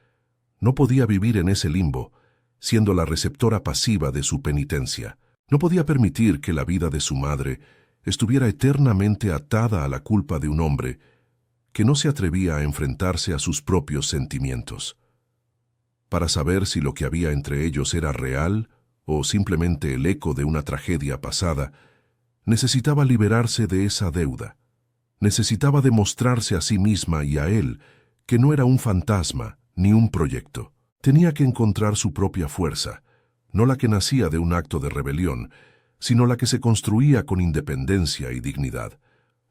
No podía vivir en ese limbo, siendo la receptora pasiva de su penitencia. No podía permitir que la vida de su madre estuviera eternamente atada a la culpa de un hombre que no se atrevía a enfrentarse a sus propios sentimientos. Para saber si lo que había entre ellos era real o simplemente el eco de una tragedia pasada, necesitaba liberarse de esa deuda. Necesitaba demostrarse a sí misma y a él que no era un fantasma ni un proyecto. Tenía que encontrar su propia fuerza, no la que nacía de un acto de rebelión, sino la que se construía con independencia y dignidad.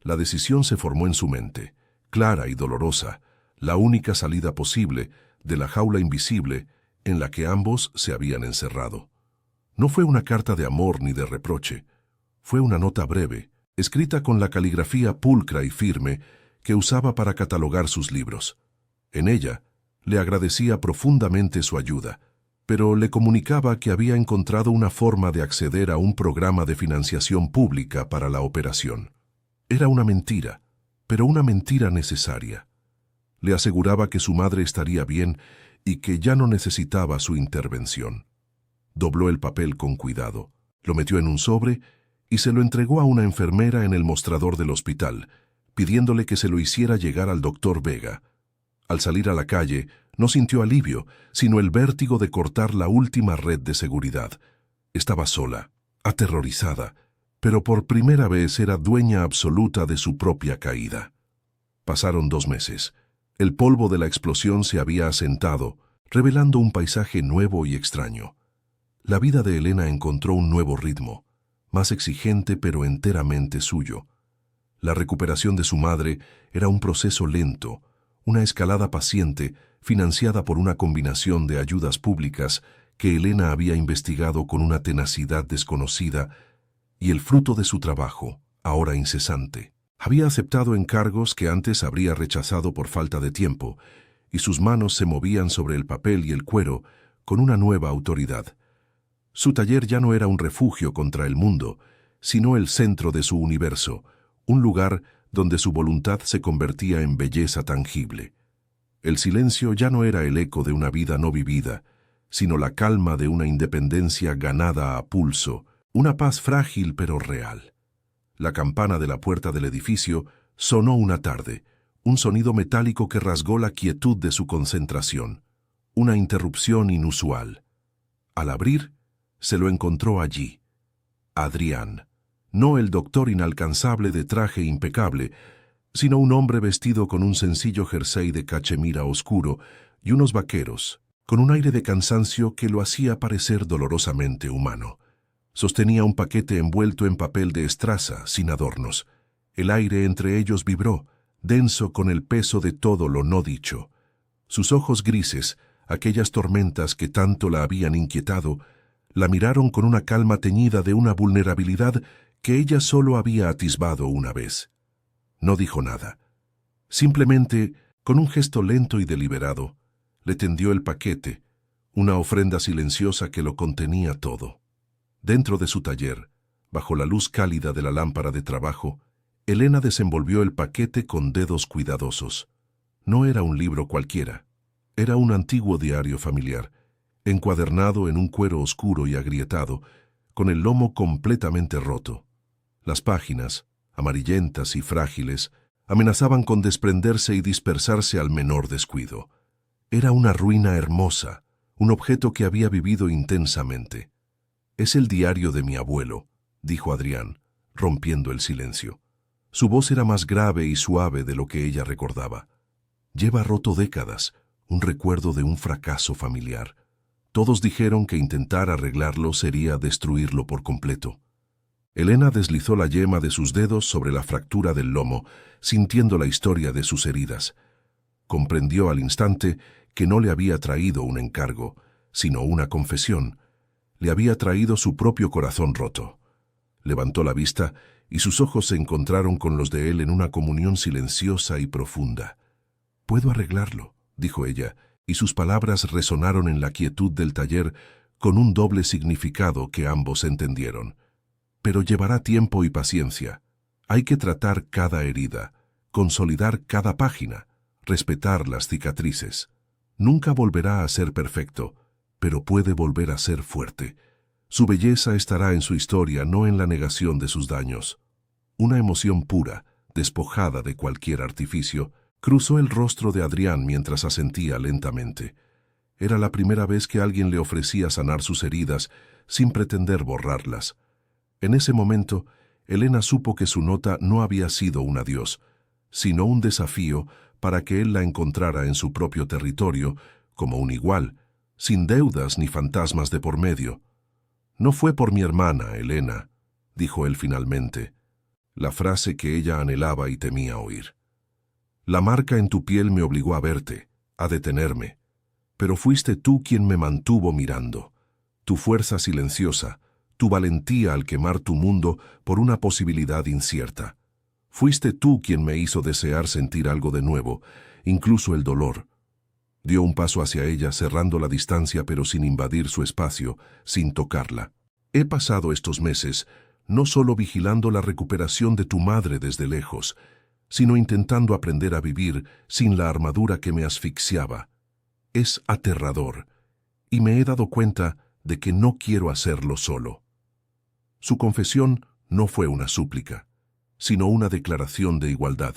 La decisión se formó en su mente, clara y dolorosa, la única salida posible de la jaula invisible en la que ambos se habían encerrado. No fue una carta de amor ni de reproche, fue una nota breve, escrita con la caligrafía pulcra y firme que usaba para catalogar sus libros. En ella, le agradecía profundamente su ayuda, pero le comunicaba que había encontrado una forma de acceder a un programa de financiación pública para la operación. Era una mentira, pero una mentira necesaria. Le aseguraba que su madre estaría bien y que ya no necesitaba su intervención. Dobló el papel con cuidado, lo metió en un sobre y se lo entregó a una enfermera en el mostrador del hospital, pidiéndole que se lo hiciera llegar al doctor Vega. Al salir a la calle, no sintió alivio, sino el vértigo de cortar la última red de seguridad. Estaba sola, aterrorizada, pero por primera vez era dueña absoluta de su propia caída. Pasaron 2 meses. El polvo de la explosión se había asentado, revelando un paisaje nuevo y extraño. La vida de Elena encontró un nuevo ritmo, más exigente pero enteramente suyo. La recuperación de su madre era un proceso lento, una escalada paciente financiada por una combinación de ayudas públicas que Elena había investigado con una tenacidad desconocida, y el fruto de su trabajo, ahora incesante. Había aceptado encargos que antes habría rechazado por falta de tiempo, y sus manos se movían sobre el papel y el cuero con una nueva autoridad. Su taller ya no era un refugio contra el mundo, sino el centro de su universo, un lugar donde su voluntad se convertía en belleza tangible. El silencio ya no era el eco de una vida no vivida, sino la calma de una independencia ganada a pulso, una paz frágil pero real. La campana de la puerta del edificio sonó una tarde, un sonido metálico que rasgó la quietud de su concentración, una interrupción inusual. Al abrir, se lo encontró allí. Adrián, no el doctor inalcanzable de traje impecable, sino un hombre vestido con un sencillo jersey de cachemira oscuro y unos vaqueros, con un aire de cansancio que lo hacía parecer dolorosamente humano. Sostenía un paquete envuelto en papel de estraza, sin adornos. El aire entre ellos vibró, denso con el peso de todo lo no dicho. Sus ojos grises, aquellas tormentas que tanto la habían inquietado, la miraron con una calma teñida de una vulnerabilidad que ella solo había atisbado una vez. No dijo nada. Simplemente, con un gesto lento y deliberado, le tendió el paquete, una ofrenda silenciosa que lo contenía todo. Dentro de su taller, bajo la luz cálida de la lámpara de trabajo, Elena desenvolvió el paquete con dedos cuidadosos. No era un libro cualquiera. Era un antiguo diario familiar, encuadernado en un cuero oscuro y agrietado, con el lomo completamente roto. Las páginas, amarillentas y frágiles, amenazaban con desprenderse y dispersarse al menor descuido. Era una ruina hermosa, un objeto que había vivido intensamente. «Es el diario de mi abuelo», dijo Adrián, rompiendo el silencio. Su voz era más grave y suave de lo que ella recordaba. «Lleva roto décadas, un recuerdo de un fracaso familiar. Todos dijeron que intentar arreglarlo sería destruirlo por completo». Elena deslizó la yema de sus dedos sobre la fractura del lomo, sintiendo la historia de sus heridas. Comprendió al instante que no le había traído un encargo, sino una confesión. Le había traído su propio corazón roto. Levantó la vista y sus ojos se encontraron con los de él en una comunión silenciosa y profunda. «Puedo arreglarlo», dijo ella, y sus palabras resonaron en la quietud del taller con un doble significado que ambos entendieron. «Pero llevará tiempo y paciencia. Hay que tratar cada herida, consolidar cada página, respetar las cicatrices. Nunca volverá a ser perfecto, pero puede volver a ser fuerte. Su belleza estará en su historia, no en la negación de sus daños». Una emoción pura, despojada de cualquier artificio, cruzó el rostro de Adrián mientras asentía lentamente. Era la primera vez que alguien le ofrecía sanar sus heridas sin pretender borrarlas. En ese momento, Elena supo que su nota no había sido un adiós, sino un desafío para que él la encontrara en su propio territorio, como un igual, sin deudas ni fantasmas de por medio. «No fue por mi hermana, Elena», dijo él finalmente, la frase que ella anhelaba y temía oír. «La marca en tu piel me obligó a verte, a detenerme, pero fuiste tú quien me mantuvo mirando. Tu fuerza silenciosa, tu valentía al quemar tu mundo por una posibilidad incierta. Fuiste tú quien me hizo desear sentir algo de nuevo, incluso el dolor». Dio un paso hacia ella, cerrando la distancia pero sin invadir su espacio, sin tocarla. «He pasado estos meses no solo vigilando la recuperación de tu madre desde lejos, sino intentando aprender a vivir sin la armadura que me asfixiaba. Es aterrador, y me he dado cuenta de que no quiero hacerlo solo». Su confesión no fue una súplica, sino una declaración de igualdad,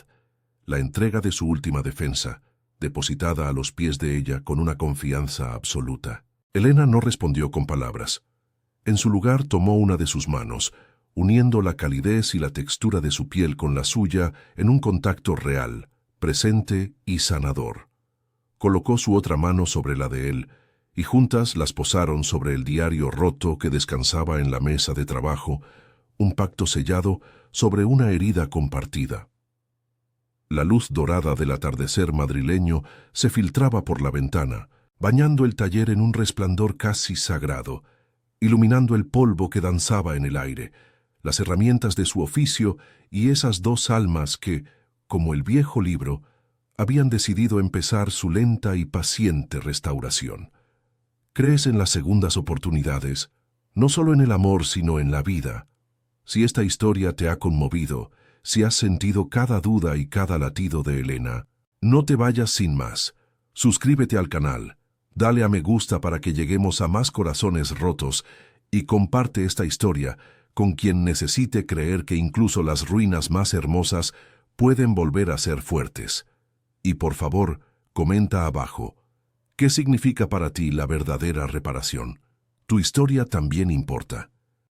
la entrega de su última defensa, depositada a los pies de ella con una confianza absoluta. Elena no respondió con palabras. En su lugar tomó una de sus manos, uniendo la calidez y la textura de su piel con la suya en un contacto real, presente y sanador. Colocó su otra mano sobre la de él, y juntas las posaron sobre el diario roto que descansaba en la mesa de trabajo, un pacto sellado sobre una herida compartida. La luz dorada del atardecer madrileño se filtraba por la ventana, bañando el taller en un resplandor casi sagrado, iluminando el polvo que danzaba en el aire, las herramientas de su oficio y esas dos almas que, como el viejo libro, habían decidido empezar su lenta y paciente restauración. ¿Crees en las segundas oportunidades? No solo en el amor, sino en la vida. Si esta historia te ha conmovido, si has sentido cada duda y cada latido de Elena, no te vayas sin más. Suscríbete al canal, dale a me gusta para que lleguemos a más corazones rotos y comparte esta historia con quien necesite creer que incluso las ruinas más hermosas pueden volver a ser fuertes. Y por favor, comenta abajo, ¿qué significa para ti la verdadera reparación? Tu historia también importa.